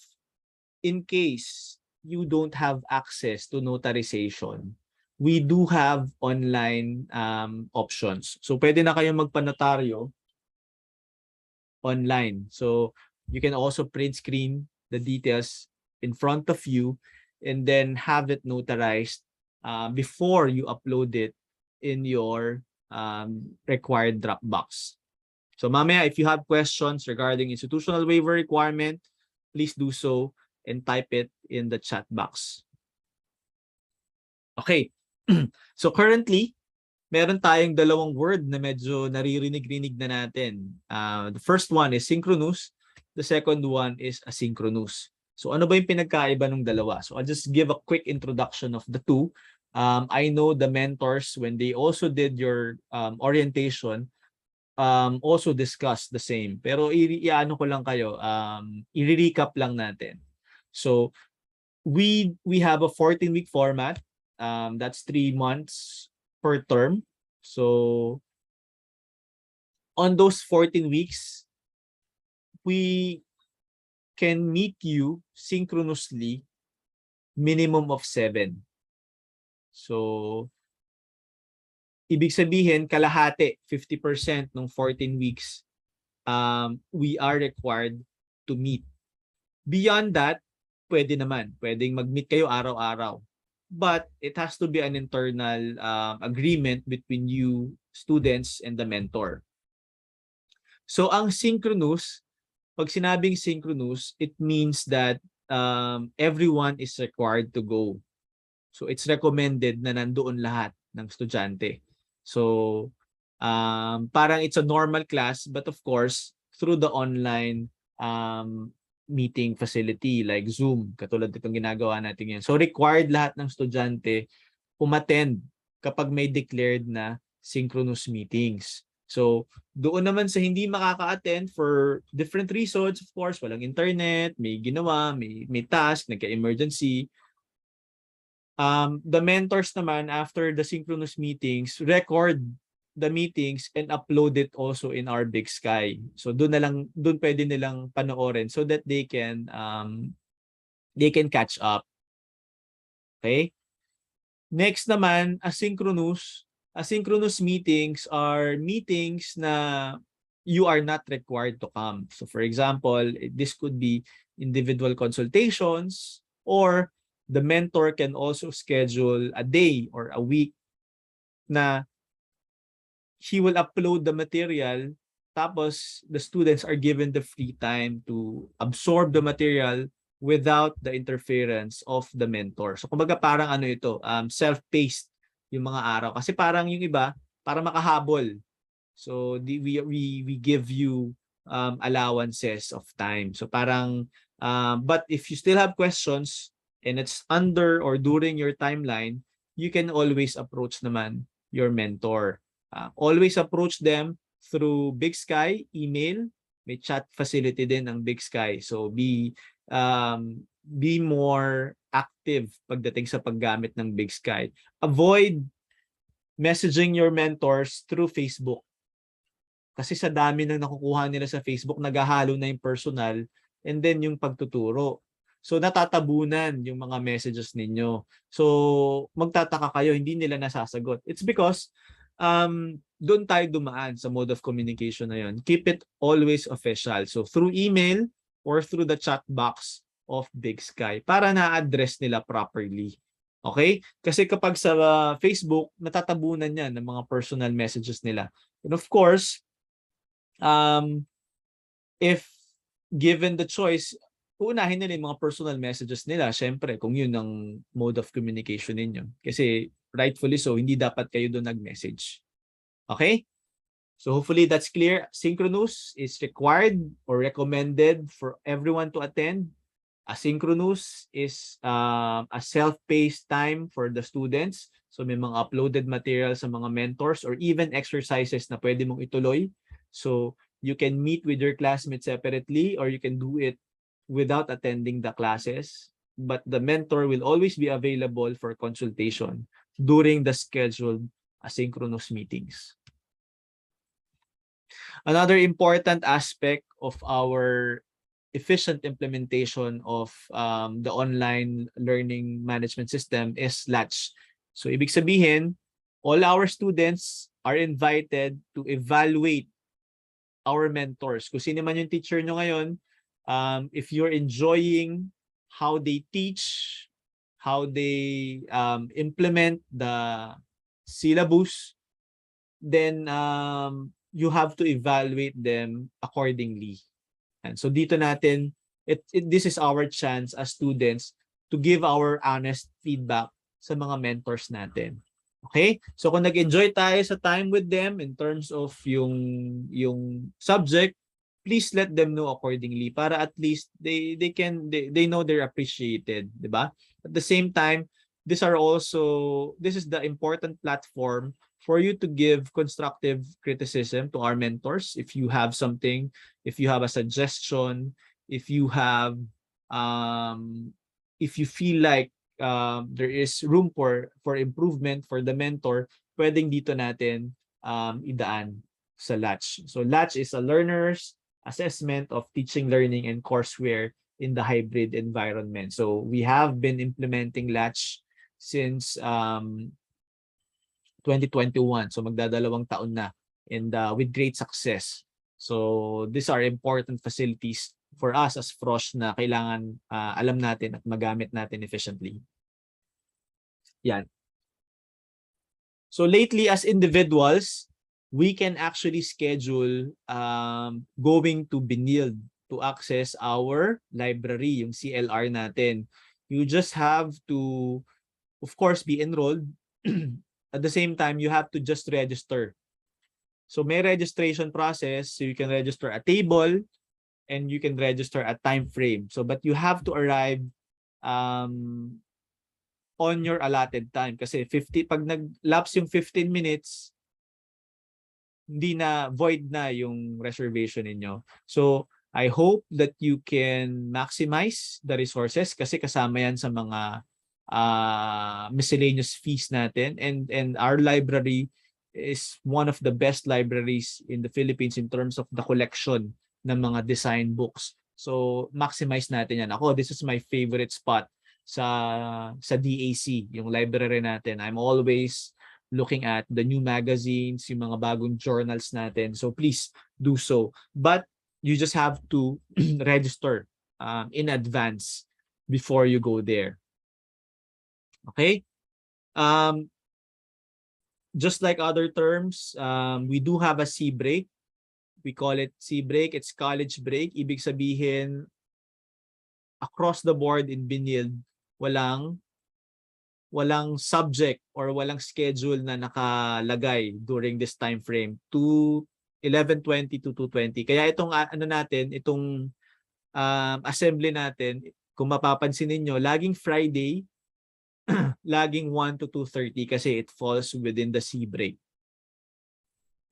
in case you don't have access to notarization, we do have online options. So pwede na kayong magpanotaryo online. So you can also print screen the details in front of you and then have it notarized before you upload it in your required Dropbox. So mamaya, if you have questions regarding institutional waiver requirement, please do so and type it in the chat box. Okay. So currently, meron tayong dalawang word na medyo naririnig-rinig na natin. The first one is synchronous The second one is asynchronous. So ano ba yung pinagkaiba ng dalawa? So I'll just give a quick introduction of the two. I know the mentors, when they also did your orientation, also discussed the same. Pero i-ano ko lang kayo, i-recap lang natin. So we have a 14-week format. That's 3 months per term. So on those 14 weeks, we can meet you synchronously minimum of 7. So ibig sabihin, kalahati, 50% ng 14 weeks, we are required to meet. Beyond that, pwede naman. Pwedeng mag-meet kayo araw-araw. But it has to be an internal agreement between you, students, and the mentor. So ang synchronous, pag sinabing synchronous, it means that everyone is required to go. So it's recommended na nandoon lahat ng estudyante. So parang it's a normal class, but of course, through the online meeting facility like Zoom, katulad itong ginagawa natin ngayon. So required lahat ng estudyante umattend kapag may declared na synchronous meetings. So doon naman sa hindi makaka-attend for different reasons, of course, walang internet, may ginawa, may task, nagka-emergency. The mentors naman, after the synchronous meetings, record the meetings and upload it also in our Big Sky. So doon pwede nilang panoorin so that they can catch up. Okay? Next naman, asynchronous. Asynchronous meetings are meetings na you are not required to come. So for example, this could be individual consultations, or the mentor can also schedule a day or a week na he will upload the material, tapos the students are given the free time to absorb the material without the interference of the mentor. So kumbaga parang ano ito, self-paced yung mga araw. Kasi parang yung iba, para makahabol. So we give you allowances of time. So parang, but if you still have questions and it's under or during your timeline, you can always approach naman your mentor. Always approach them through Big Sky, email, may chat facility din ang Big Sky. So be more active pagdating sa paggamit ng Big Sky. Avoid messaging your mentors through Facebook. Kasi sa dami ng nakukuha nila sa Facebook, naghahalo na yung personal and then yung pagtuturo. So natatabunan yung mga messages ninyo. So magtataka kayo, hindi nila nasasagot. It's because doon tayo dumaan sa mode of communication na yun. Keep it always official. So through email or through the chat box of Big Sky para na-address nila properly. Okay? Kasi kapag sa Facebook, natatabunan yan ng mga personal messages nila. And of course, if given the choice, uunahin nila yung mga personal messages nila. Siyempre, kung yun ang mode of communication ninyo. Kasi rightfully so, hindi dapat kayo doon nag-message. Okay? So hopefully that's clear. Synchronous is required or recommended for everyone to attend. Asynchronous is a self-paced time for the students. So may mga uploaded materials sa mga mentors or even exercises na pwede mong ituloy. So you can meet with your classmates separately or you can do it without attending the classes. But the mentor will always be available for consultation during the scheduled asynchronous meetings. Another important aspect of our efficient implementation of the online learning management system is Latch. So ibig sabihin, all our students are invited to evaluate our mentors. Kung sino man yung teacher nyo ngayon, if you're enjoying how they teach, how they implement the syllabus, then you have to evaluate them accordingly. And so dito natin, this is our chance as students to give our honest feedback sa mga mentors natin. Okay? So kung nag-enjoy tayo sa time with them in terms of yung subject, please let them know accordingly para at least they know they're appreciated, di ba? At the same time, this is the important platform for you to give constructive criticism to our mentors. If you have something, if you have a suggestion, if you have if you feel like there is room for improvement for the mentor, pwedeng dito natin idaan sa Latch. So Latch is a learner's assessment of teaching, learning, and courseware in the hybrid environment. So we have been implementing Latch since 2021. So magdadalawang taon na, and with great success. So these are important facilities for us as Frosh na kailangan alam natin at magamit natin efficiently. Yan. So lately as individuals, we can actually schedule going to Benilde to access our library, yung CLR natin. You just have to, of course, be enrolled. At the same time, you have to just register. So may registration process, so you can register a table and you can register a time frame. So but you have to arrive on your allotted time kasi pag nag-lapse yung 15 minutes, hindi na, void na yung reservation ninyo. So I hope that you can maximize the resources kasi kasama yan sa mga miscellaneous fees natin, and our library is one of the best libraries in the Philippines in terms of the collection ng mga design books. So maximize natin yan. Ako, this is my favorite spot sa DAC, yung library natin. I'm always looking at the new magazines, yung mga bagong journals natin. So please do so. But you just have to register in advance before you go there. Okay? Just like other terms, we do have a C break. We call it C break. It's college break. Ibig sabihin, across the board in Benilde, walang subject or walang schedule na nakalagay during this time frame, 11:20 to 2:20. Kaya itong itong assembly natin, kung mapapansin niyo, laging Friday, laging 1 to 2:30 kasi it falls within the C break.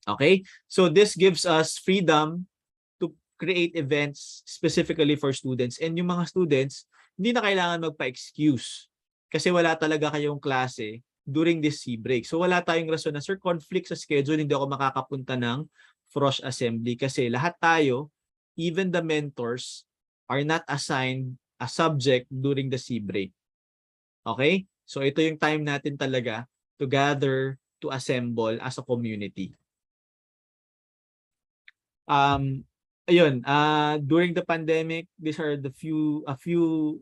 Okay? So this gives us freedom to create events specifically for students. And yung mga students, hindi na kailangan magpa-excuse kasi wala talaga kayong klase during this C break. So wala tayong rason na, sir, conflict sa schedule, hindi ako makakapunta ng Frosh Assembly kasi lahat tayo, even the mentors, are not assigned a subject during the C break. Okay? So ito yung time natin talaga to gather, to assemble as a community. During the pandemic, these are a few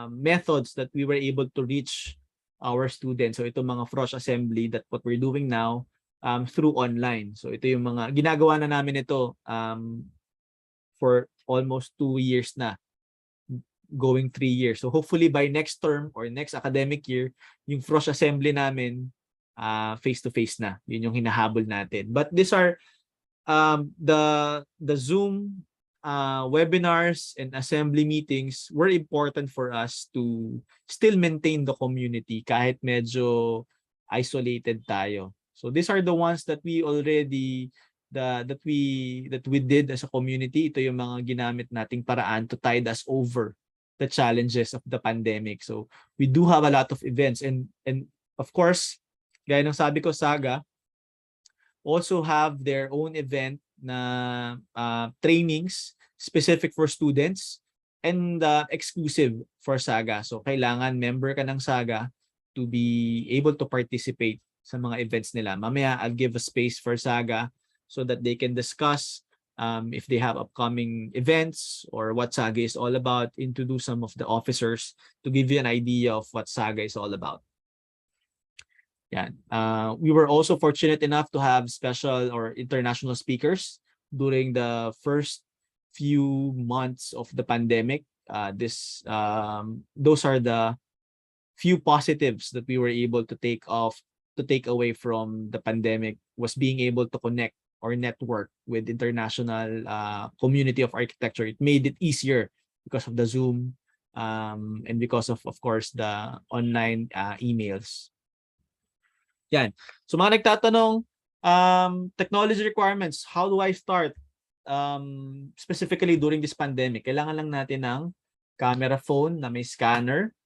methods that we were able to reach our students. So ito mga Frosh Assembly, that what we're doing now through online. So ito yung mga ginagawa na namin ito for almost 2 years na, going 3 years. So hopefully by next term or next academic year, yung Frosh Assembly namin face-to-face na. Yun yung hinahabol natin. But these are the Zoom webinars and assembly meetings were important for us to still maintain the community kahit medyo isolated tayo. So these are the ones that we already that we did as a community. Ito yung mga ginamit nating paraan to tide us over the challenges of the pandemic. So we do have a lot of events, and of course, gaya ng sabi ko, Saga also have their own event na trainings specific for students and exclusive for Saga. So kailangan member ka ng Saga to be able to participate sa mga events nila. Mamaya I'll give a space for Saga so that they can discuss if they have upcoming events or what Saga is all about, introduce some of the officers to give you an idea of what Saga is all about. Yeah. We were also fortunate enough to have special or international speakers during the first few months of the pandemic. Those are the few positives that we were able to take away from the pandemic, was being able to connect or network with international community of architecture. It made it easier because of the Zoom and because of course, the online emails. Yan. So mga nagtatanong, technology requirements, how do I start? Specifically during this pandemic, kailangan lang natin ng camera phone na may scanner,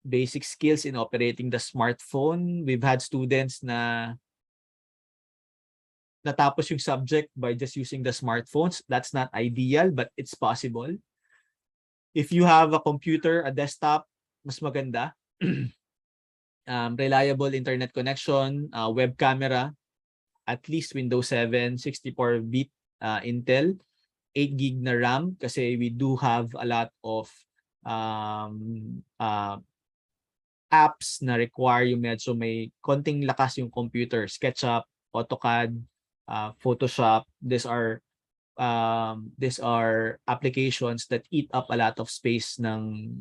basic skills in operating the smartphone. We've had students na natapos yung subject by just using the smartphones. That's not ideal, but it's possible. If you have a computer, a desktop, mas maganda. Reliable internet connection, web camera, at least Windows 7, 64-bit Intel, 8 gig na RAM kasi we do have a lot of apps na require yung medyo may konting lakas yung computer. SketchUp, AutoCAD, Photoshop. These are applications that eat up a lot of space ng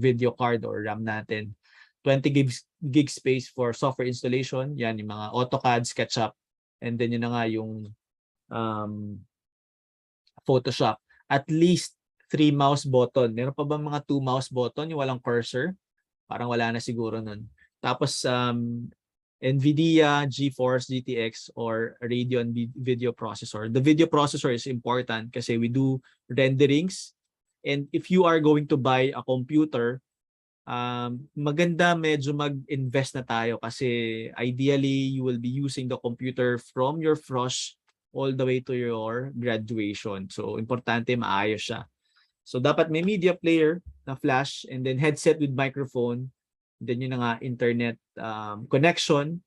video card or RAM natin. 20 gig space for software installation. Yan yung mga AutoCAD, SketchUp, and then yun na nga yung Photoshop. At least 3 mouse button. Meron pa ba mga 2 mouse button yung walang cursor? Parang wala na siguro nun. Tapos NVIDIA, GeForce, GTX, or Radeon video processor. The video processor is important kasi we do renderings. And if you are going to buy a computer, maganda medyo mag-invest na tayo kasi ideally you will be using the computer from your Frosh all the way to your graduation. So importante maayos siya. So dapat may media player na flash and then headset with microphone, then yun na nga internet connection,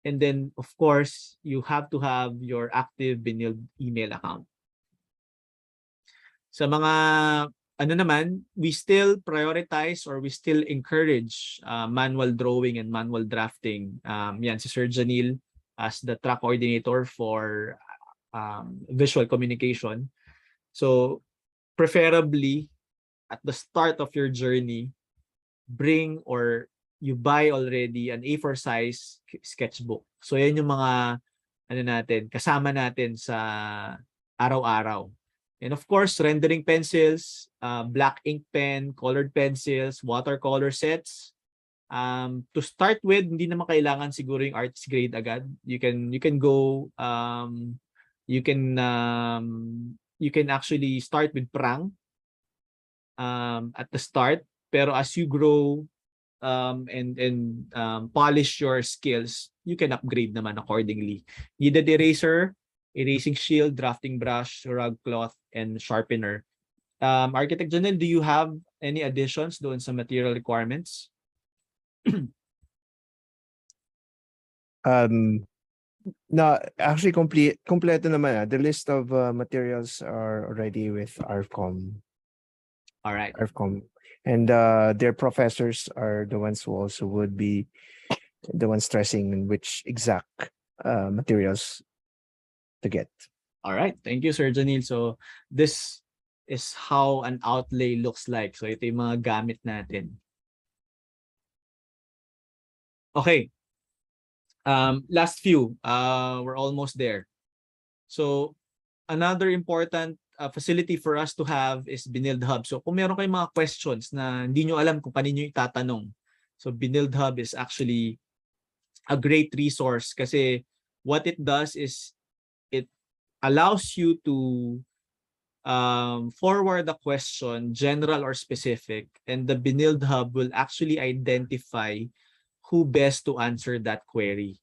and then of course you have to have your active Benilde email account. Sa mga ano naman, we still prioritize or we still encourage manual drawing and manual drafting. Yan si Sir Janil as the track coordinator for visual communication. So preferably at the start of your journey, bring or you buy already an A4 size sketchbook. So yan yung mga ano natin, kasama natin sa araw-araw. And of course, rendering pencils, black ink pen, colored pencils, watercolor sets. To start with, hindi naman kailangan siguro yung artist grade agad. You can go you can actually start with prang at the start, pero as you grow and polish your skills, you can upgrade naman accordingly. Needed eraser, erasing shield, drafting brush, rug cloth, and sharpener. Architect Janelle, do you have any additions doon sa material requirements? No, actually kompleto naman. The list of materials are already with ARFCOM. All right. ARFCOM. And their professors are the ones who also would be the ones stressing which exact materials to get. All right. Thank you, Sir Janil. So this is how an outlay looks like. So ito yung mga gamit natin. Okay. Last few. We're almost there. So another important facility for us to have is Benilde Hub. So kung meron kayong mga questions na hindi nyo alam kung paano nyo itatanong, so Benilde Hub is actually a great resource kasi what it does is it allows you to forward a question, general or specific, and the Benilde Hub will actually identify who best to answer that query.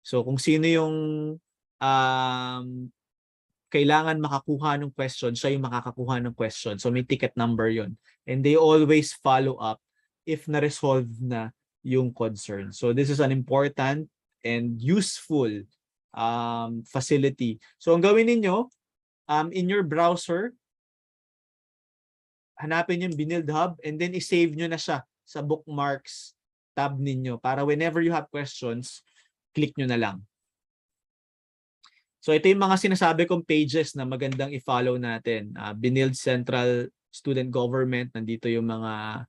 So kung sino yung kailangan makakuha ng question, siya yung makakakuha ng question. So may ticket number yon. And they always follow up if na-resolve na yung concern. So this is an important and useful facility. So ang gawin ninyo, in your browser, hanapin yung Benilde Hub and then i-save nyo na siya sa bookmarks tab ninyo para whenever you have questions, click nyo na lang. So ito yung mga sinasabi kong pages na magandang i-follow natin. Benilde Central Student Government, nandito yung mga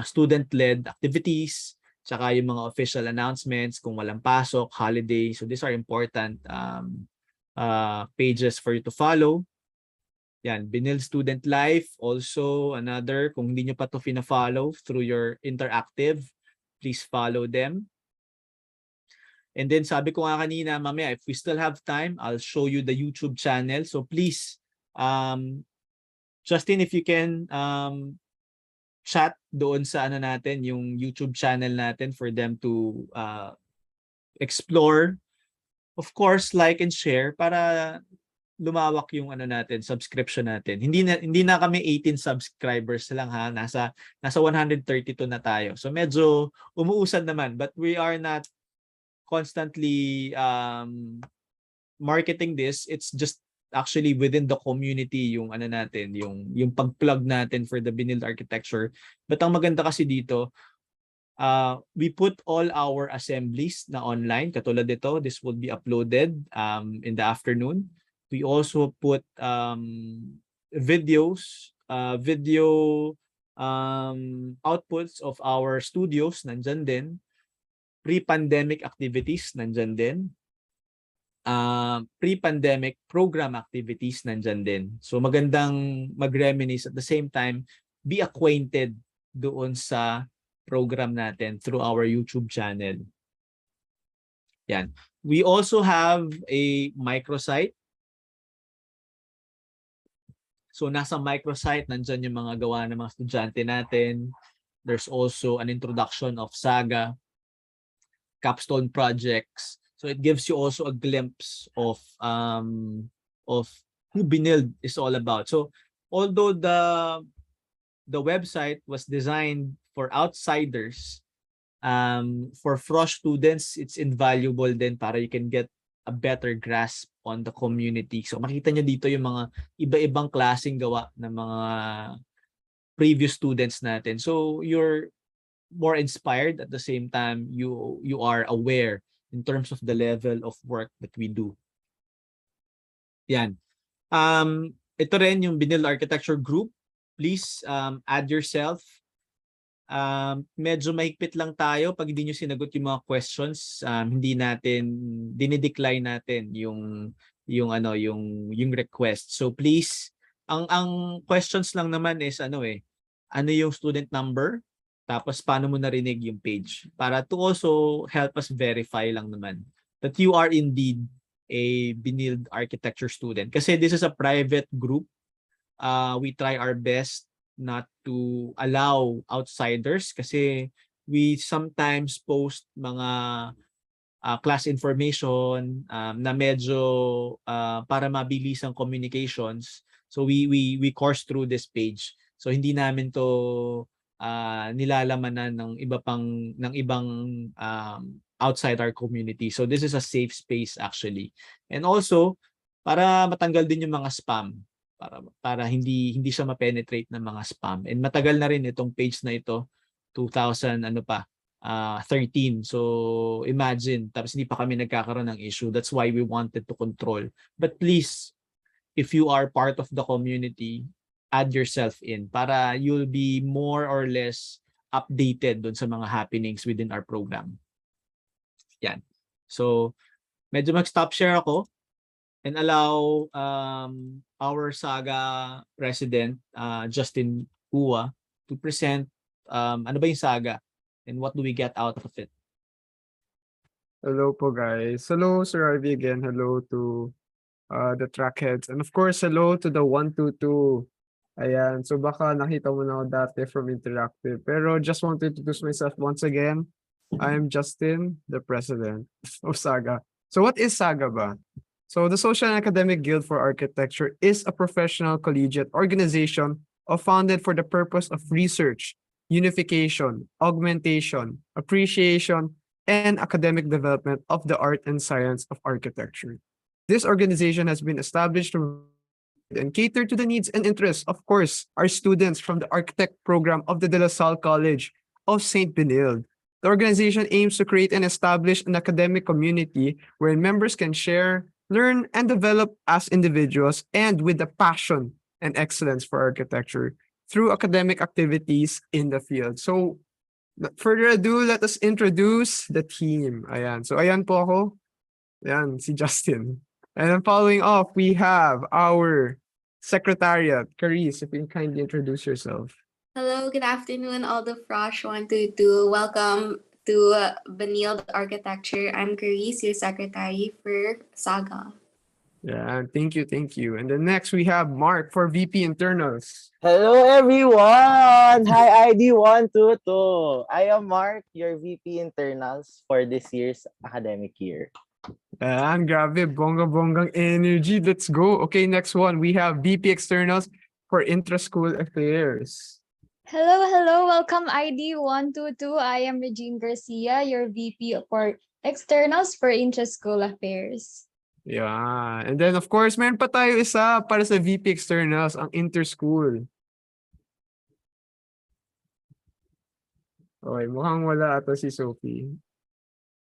student-led activities, tsaka yung mga official announcements kung walang pasok, holiday. So these are important pages for you to follow. Yan, Benilde Student Life, also another, kung hindi nyo pa ito fina-follow through your interactive, please follow them. And then sabi ko nga kanina, mamaya, if we still have time, I'll show you the YouTube channel. So please, Justin, if you can chat doon sa ano natin, yung YouTube channel natin for them to explore. Of course, like and share para lumawak yung ano natin, subscription natin. Hindi na kami 18 subscribers lang ha, nasa 132 na tayo. So medyo umuusad naman, but we are not constantly marketing this. It's just actually within the community yung ano natin, yung pag-plug natin for the Benilde Architecture. But ang maganda kasi dito, we put all our assemblies na online, katulad dito. This will be uploaded in the afternoon. We also put video outputs of our studios, nandyan din. Pre-pandemic activities, nandyan din. Pre-pandemic program activities, nandyan din. So magandang mag-reminisce at the same time, be acquainted doon sa program natin through our YouTube channel. Yan. We also have a microsite. So nasa microsite, nandyan yung mga gawa ng mga estudyante natin. There's also an introduction of Saga, capstone projects. So it gives you also a glimpse of who Benilde is all about. So although the website was designed for outsiders, for Frosh students, it's invaluable din para you can get a better grasp on the community. So makita nyo dito yung mga iba-ibang klaseng gawa ng mga previous students natin. So you're more inspired at the same time you are aware in terms of the level of work that we do. Yan. Ito rin yung Benilde Architecture Group. Please add yourself. Medyo mahigpit lang tayo pag hindi nyo sinagot yung mga questions. Hindi natin dinidecline natin yung request. So please, ang questions lang naman is ano yung student number, tapos paano mo narinig yung page, para to also help us verify lang naman that you are indeed a Benilde Architecture student. Kasi this is a private group. We try our best not to allow outsiders kasi we sometimes post mga class information na medyo para mabilis ang communications. So we course through this page. So hindi namin to nilalamanan ng ibang outside our community. So this is a safe space actually. And also para matanggal din yung mga spam. Para hindi siya ma-penetrate ng mga spam. And matagal na rin itong page na ito, 2013. So imagine, tapos hindi pa kami nagkakaroon ng issue. That's why we wanted to control. But please, if you are part of the community, add yourself in para you'll be more or less updated dun sa mga happenings within our program. Yan. So medyo mag-stop share ako and allow our Saga president, Justin 𝗕𝗲𝗶𝗶, to present ano ba yung Saga and what do we get out of it. Hello po guys. Hello Sir Harvey again. Hello to the track heads. And of course, hello to the 122. Ayan. So baka nakita mo na ako dati from Interactive. Pero just want to introduce myself once again. I'm Justin, the president of Saga. So what is Saga ba? So the Social and Academic Guild for Architecture is a professional collegiate organization founded for the purpose of research, unification, augmentation, appreciation, and academic development of the art and science of architecture. This organization has been established to and cater to the needs and interests, of course, our students from the architect program of the De La Salle College of St. Benilde. The organization aims to create and establish an academic community where members can share, learn, and develop as individuals and with the passion and excellence for architecture through academic activities in the field. So, without further ado, let us introduce the team. Ayan. So, ayan po ako. Ayan, si Justin. And then following off, we have our secretariat. Carice, if you can kindly introduce yourself. Hello, good afternoon, all the Frosh 122. Welcome to Benilde Architecture. I'm 𝗕𝗲𝗶𝗶𝗶𝗂, your secretary for Saga. Yeah, thank you, thank you. And then next we have Mark for VP Internals. Hello everyone! Hi ID122. I am Mark, your VP Internals for this year's academic year. And grabe, bongga-bonggang energy. Let's go. Okay, next one. We have VP Externals for Intra-School Affairs. Hello, welcome ID122. I am Regine Garcia, your VP for Externals for Intra-School Affairs. Yeah. And then of course, meron pa tayo isa para sa VP Externals, ang Inter-School. Okay, mukhang wala ata si Sophie.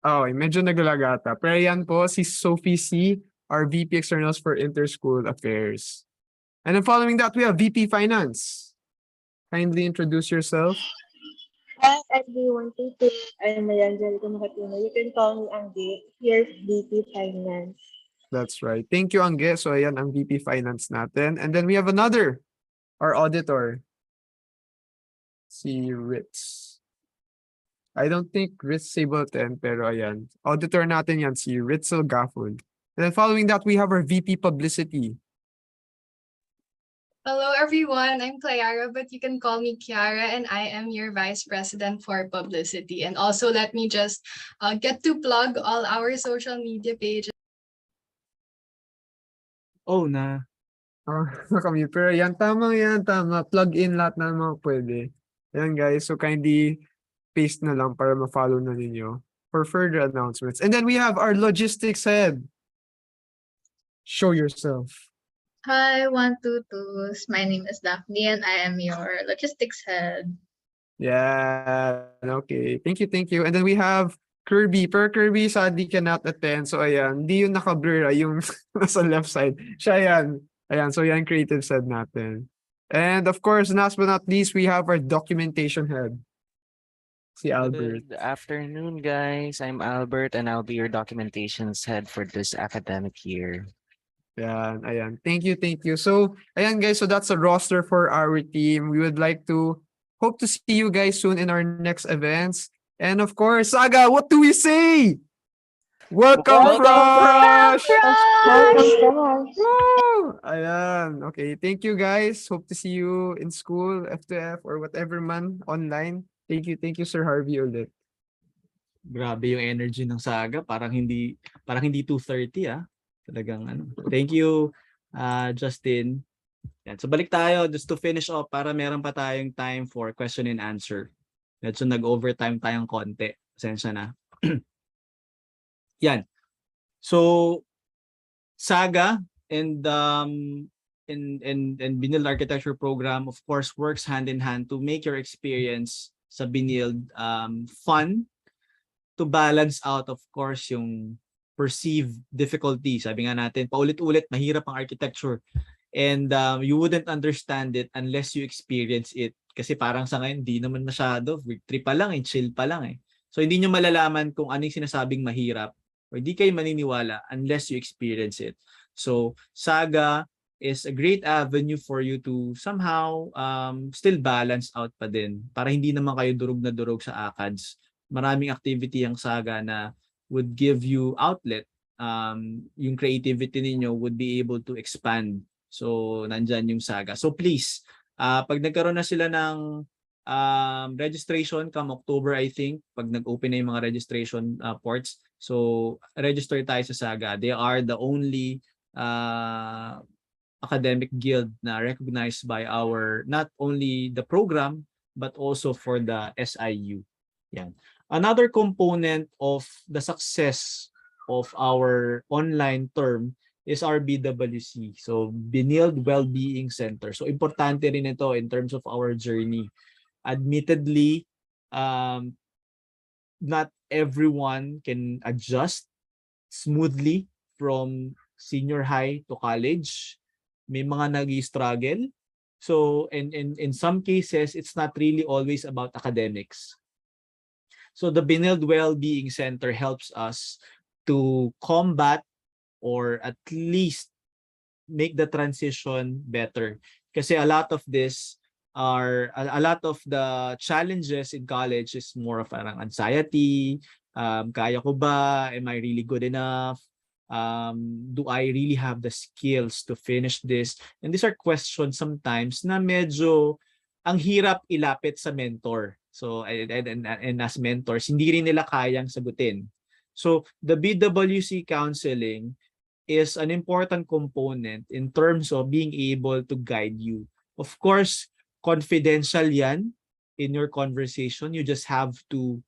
Okay, medyo naglagata. Pero yan po, si Sophie C, our VP Externals for Inter-School Affairs. And then following that, we have VP Finance. Kindly introduce yourself. Hi, ID122. I'm Angelica Makatino. You can call me Angge. Here's VP Finance. That's right. Thank you, Angge. So ayan ang VP Finance natin. And then we have another, our auditor. Si Ritz. I don't think Ritz 𝗕𝗶𝗹𝗶𝗶, pero ayan. Auditor natin yan, si 𝗕𝗲𝗃𝗃. And then following that, we have our VP Publicity. Hello everyone, I'm Clayara, but you can call me Kiara, and I am your Vice President for Publicity. And also let me just get to plug all our social media pages. Oh, na. Kami. Pero yan, tama. Plug in lahat na mga pwede. Ayan guys, so kindly paste na lang para ma-follow na ninyo for further announcements. And then we have our logistics head. Show yourself. Hi, 122s. My name is Daphne and I am your logistics head. Yeah, okay. Thank you. And then we have Kirby. Per Kirby, sadly cannot attend. So ayan, hindi yung naka-blur, yung nasa left side. Siya yan. Ayan, so yan creative side natin. And of course, last but not least, we have our documentation head. Si Albert. Good afternoon, guys. I'm Albert and I'll be your documentations head for this academic year. Ayan. Thank you. So, ayan guys, so that's a roster for our team. We would like to hope to see you guys soon in our next events. And of course, Saga, what do we say? Welcome, Frosh! Woo! Ayan. Okay, thank you guys. Hope to see you in school, F2F, or whatever man, online. Thank you, Sir Harvey ulit. Grabe yung energy ng Saga, parang hindi 2:30 Talagang ano. Thank you, Justin. Yan. So balik tayo just to finish off para meron pa tayong time for question and answer. Medyo nag-overtime tayong konti. Pasensya na. Yan. So Saga and Benilde Architecture program of course works hand in hand to make your experience sa Benilde fun, to balance out of course yung perceived difficulty. Sabi nga natin, paulit-ulit, mahirap ang architecture. And you wouldn't understand it unless you experience it. Kasi parang sa ngayon, di naman masyado. Trip pa lang, chill pa lang . So hindi nyo malalaman kung ano yung sinasabing mahirap or di kayo maniniwala unless you experience it. So Saga is a great avenue for you to somehow still balance out pa din. Para hindi naman kayo durog na durog sa ACADS. Maraming activity ang Saga na would give you outlet, yung creativity ninyo would be able to expand. So, nandyan yung Saga. So, please, pag nagkaroon na sila ng registration, come October, I think, pag nag-open na yung mga registration ports, so, register tayo sa Saga. They are the only academic guild na recognized by our, not only the program, but also for the SIU. Yan. Another component of the success of our online term is our BWC. So, Benilde Wellbeing Center. So, importante rin ito in terms of our journey. Admittedly, not everyone can adjust smoothly from senior high to college. May mga nag-struggle. So, in some cases, it's not really always about academics. So the Benilde Wellbeing Center helps us to combat or at least make the transition better. Kasi a lot of this are a lot of the challenges in college is more of parang anxiety. Kaya ko ba? Am I really good enough? Do I really have the skills to finish this? And these are questions sometimes na medyo ang hirap ilapit sa mentor. So and as mentors, hindi rin nila kayang sagutin. So the BWC counseling is an important component in terms of being able to guide you. Of course, confidential yan in your conversation. You just have to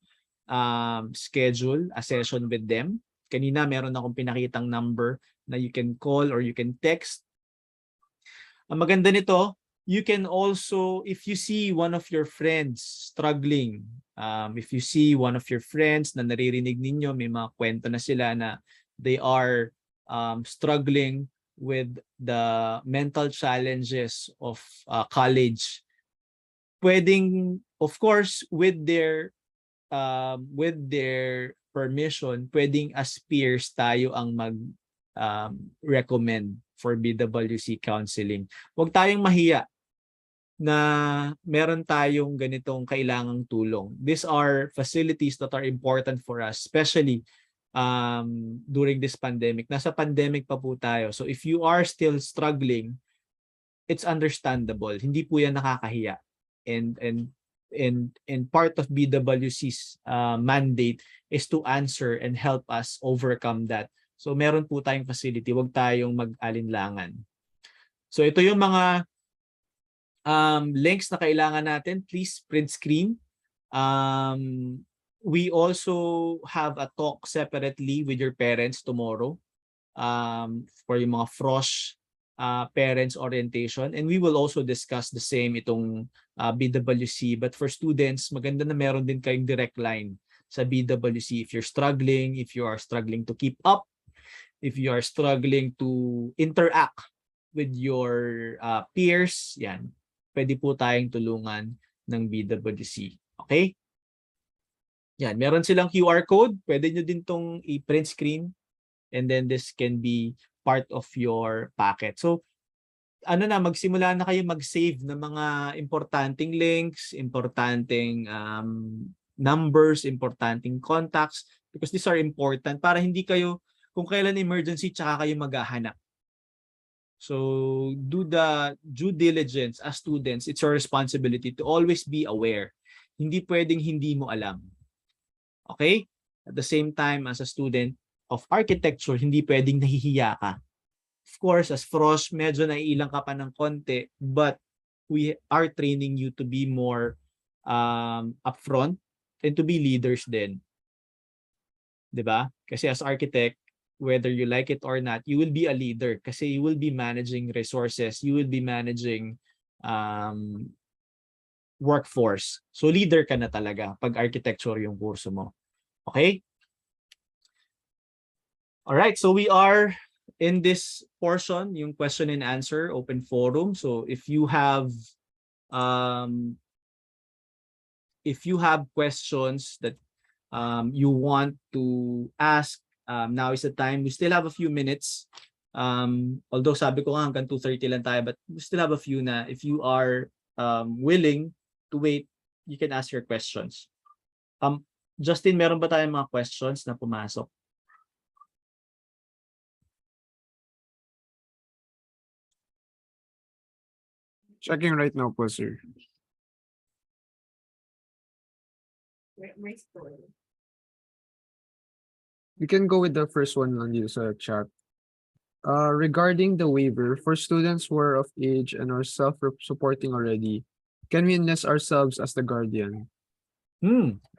schedule a session with them. Kanina meron akong pinakitang number na you can call or you can text. Ang maganda nito, you can also, if you see one of your friends struggling, if you see one of your friends na naririnig ninyo, may mga kwento na sila na they are struggling with the mental challenges of college, pwedeng, of course, with their permission, pwedeng as peers tayo ang mag-recommend for BWC counseling. Huwag tayong mahiya na meron tayong ganitong kailangang tulong. These are facilities that are important for us, especially during this pandemic. Nasa pandemic pa po tayo. So if you are still struggling, it's understandable. Hindi po yan nakakahiya. And part of BWC's mandate is to answer and help us overcome that. So meron po tayong facility, huwag tayong mag-alinlangan. So ito yung mga links na kailangan natin. Please print screen. We also have a talk separately with your parents tomorrow for yung mga Frosh parents orientation, and we will also discuss the same itong BWC. But for students, maganda na meron din kayong direct line sa BWC if you're struggling, if you are struggling to keep up, if you are struggling to interact with your peers, yan, pwede po tayong tulungan ng BWC. Okay? Yan, meron silang QR code, pwede nyo din tong i-print screen, and then this can be part of your packet. So, ano na, magsimula na kayo mag-save ng mga importanteng links, importanteng numbers, importanteng contacts, because these are important para hindi kayo, kung kailan emergency, tsaka kayo maghahanap. So, do the due diligence as students. It's your responsibility to always be aware. Hindi pwedeng hindi mo alam. Okay? At the same time, as a student of architecture, hindi pwedeng nahihiya ka. Of course, as Frosh, medyo naiilang ka pa ng konti, but we are training you to be more upfront and to be leaders din. Diba? Kasi as architect, whether you like it or not, you will be a leader kasi you will be managing resources, you will be managing workforce. So leader ka na talaga pag architecture yung kurso mo. Okay? All right, so we are in this portion, yung question and answer, open forum. So if you have questions that you want to ask, now is the time. We still have a few minutes. Although sabi ko nga hanggang 2:30 lang tayo, but we still have a few na. If you are willing to wait, you can ask your questions. Justin, meron ba tayong mga questions na pumasok? Checking right now po, sir. You can go with the first one on the chat. Regarding the waiver, for students who are of age and are self-supporting already, can we enlist ourselves as the guardian?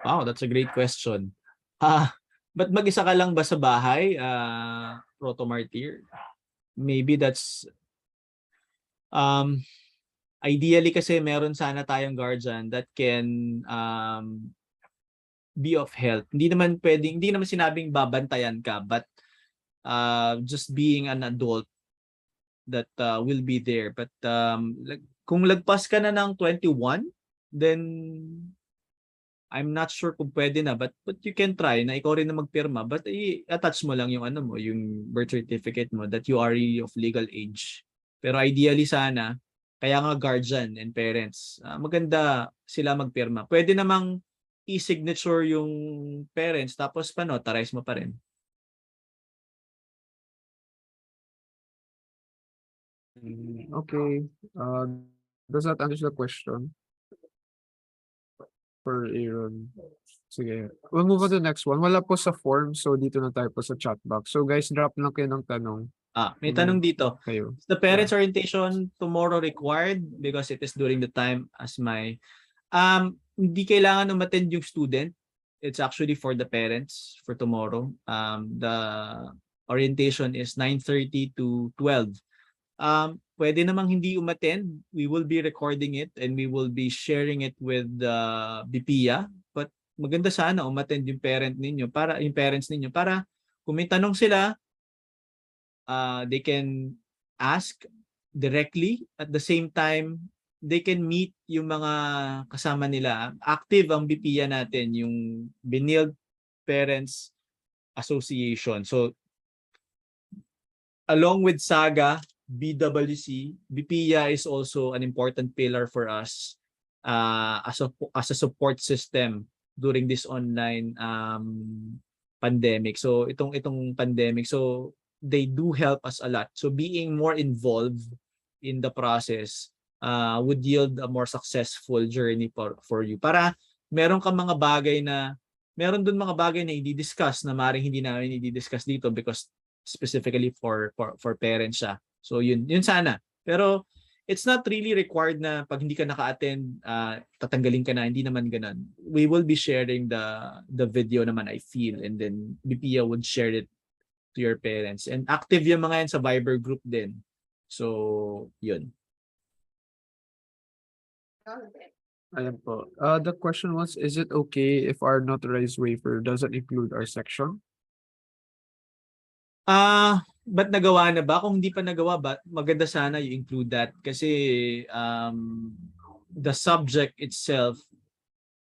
Wow, that's a great question. But mag-isa ka lang ba sa bahay, Proto Martyr? Maybe that's ideally kasi meron sana tayong guardian that can be of help. Hindi naman sinabing babantayan ka, but just being an adult that will be there. But kung lagpas ka na ng 21, then I'm not sure kung pwede na, but you can try na ikaw rin na magpirma, but i-attach mo lang yung ano mo, yung birth certificate mo that you are of legal age. Pero ideally sana, kaya nga guardian and parents, maganda sila magpirma. Pwede namang e-signature yung parents tapos pa-notarize mo pa rin. Okay. Does that answer the question? For Aaron. Sige. We'll move on to the next one. Wala po sa form, so dito na tayo po sa chat box. So guys, drop lang kayo ng tanong. May tanong dito. Kayo. Is the parents orientation tomorrow required because it is during the time as my hindi kailangan umattend yung student. It's actually for the parents for tomorrow. The orientation is 9:30 to 12. Pwede namang hindi umattend. We will be recording it and we will be sharing it with BPIA. But maganda sana umattend yung parents ninyo para kung may tanong sila, they can ask directly. At the same time, they can meet yung mga kasama nila. Active ang BPIA natin, yung Benilde Parents Association. So, along with SAGA, BWC, BPIA is also an important pillar for us as a support system during this online pandemic. So itong pandemic, so they do help us a lot. So being more involved in the process would yield a more successful journey for you. Para meron kang mga bagay na i-discuss na maaaring hindi namin i-discuss dito because specifically for parents siya. So yun sana. Pero it's not really required na pag hindi ka naka-attend, tatanggalin ka na. Hindi naman ganun. We will be sharing the video naman, I feel, and then BPIA would share it to your parents. And active yung mga yan sa Viber group din. So yun. Ayan po. The question was, is it okay if our notarized waiver doesn't include our section? Ba't nagawa na ba? Kung hindi pa nagawa, maganda sana you include that kasi the subject itself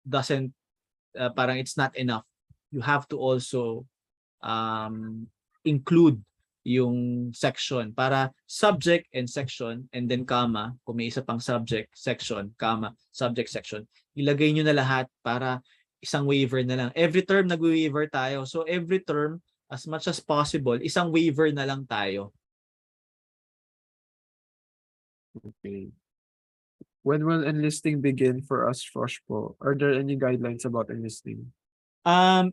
doesn't, parang it's not enough. You have to also include yung section para subject and section and then comma, kung may isa pang subject, section, comma, subject, section. Ilagay nyo na lahat para isang waiver na lang. Every term nag-waiver tayo. So every term, as much as possible, isang waiver na lang tayo. Okay. When will enlisting begin for us, Frosh po? Are there any guidelines about enlisting?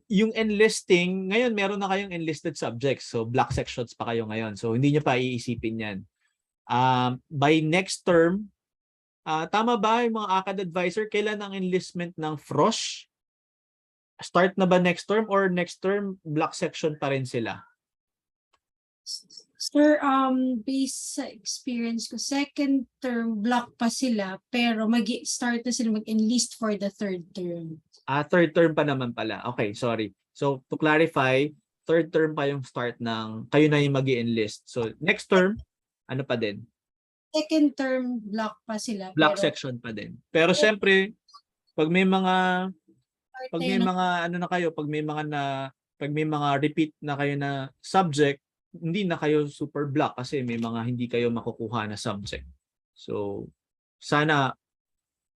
Yung enlisting, ngayon meron na kayong enlisted subjects. So block sections pa kayo ngayon. So hindi nyo pa iisipin yan. By next term, tama ba yung mga ACAD advisor, kailan ang enlistment ng Frosh? Start na ba next term or next term block section pa rin sila? Sir, based sa experience ko, second term block pa sila pero start na sila mag-enlist for the third term. Third term pa naman pala. Okay, sorry. So to clarify, third term pa yung start ng kayo na yung mag-enlist. So next term, ano pa din? Second term block pa sila. Block section pa din. Pero syempre, pag may mga ano na kayo, pag may mga repeat na kayo na subject, hindi na kayo super block kasi may mga hindi kayo makukuha na subject. So sana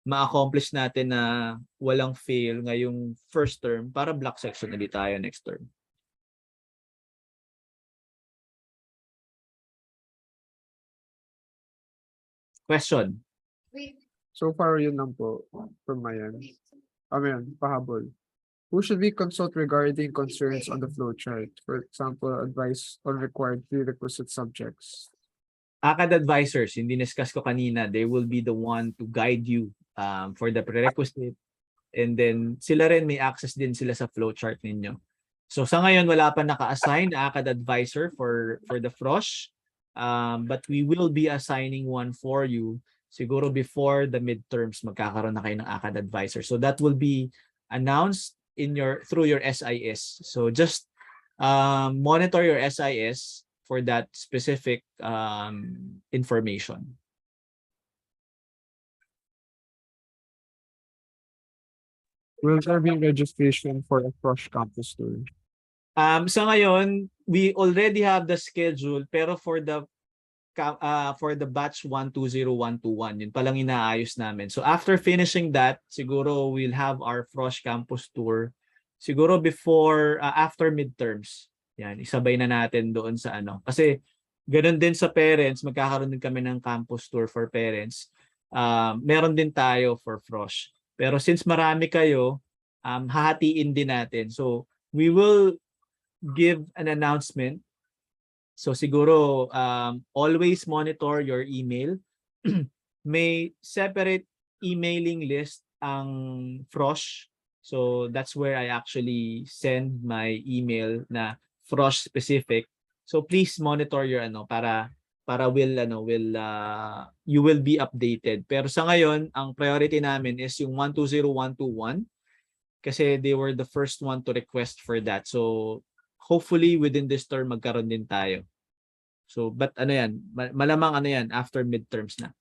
ma-accomplish natin na walang fail ngayong first term para block section ulit tayo next term. Question. So far, yun lang po from my end. Amen, pahabol. Who should we consult regarding concerns on the flowchart? For example, advice on required prerequisite subjects. ACAD advisors, yung diniscuss ko kanina, they will be the one to guide you for the prerequisite. And then sila rin may access din sila sa flowchart ninyo. So sa ngayon, wala pa naka-assign na ACAD advisor for the Frosh. But we will be assigning one for you. Siguro before the midterms, magkakaroon na kayo ng ACAD advisor. So that will be announced through your SIS. So just monitor your SIS for that specific information. Will there be registration for a Frosh campus tour? Sa ngayon, we already have the schedule pero for the batch 120121, yun palang inaayos namin. So after finishing that, siguro we'll have our Frosh campus tour siguro after midterms. Yan, isabay na natin doon sa ano. Kasi ganoon din sa parents, magkakaroon din kami ng campus tour for parents. Meron din tayo for Frosh. Pero since marami kayo, hahatiin din natin. So we will give an announcement. So siguro always monitor your email. May separate emailing list ang Frosh. So that's where I actually send my email na Frosh specific. So please monitor your para you will be updated. Pero sa ngayon, ang priority namin is yung 120121 kasi they were the first one to request for that. So hopefully within this term magkaroon din tayo. So but malamang after midterms na.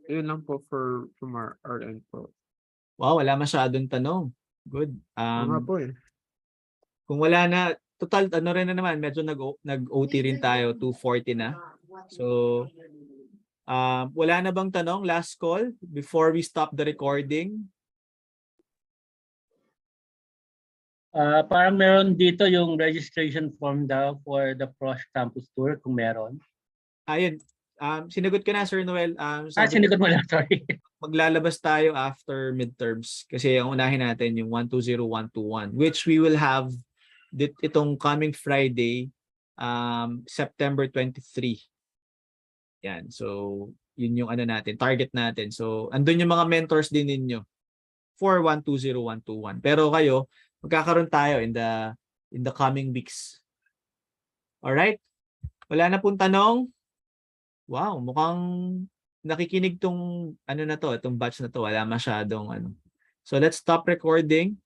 Yun lang po from our end po. Wow, wala masyadong tanong. Good. Mga po Kung wala na, total rin na naman, medyo nag-OT rin tayo, 2:40 na. So wala na bang tanong? Last call before we stop the recording. Parang meron dito yung registration form daw for the Frosh campus tour kung meron. Ayun. Sinagot ko na, Sir Noel. Sinagot mo lang, sorry. Maglalabas tayo after midterms kasi ang unahin natin yung 120121 which we will have itong coming Friday, September 23. Yan. So, yun yung natin, target natin. So, andun yung mga mentors din ninyo for 120121. Pero kayo, magkakaroon tayo in the coming weeks. Alright? Wala na pong tanong? Wow, mukhang nakikinig tong itong batch na to. Wala masyadong So let's stop recording.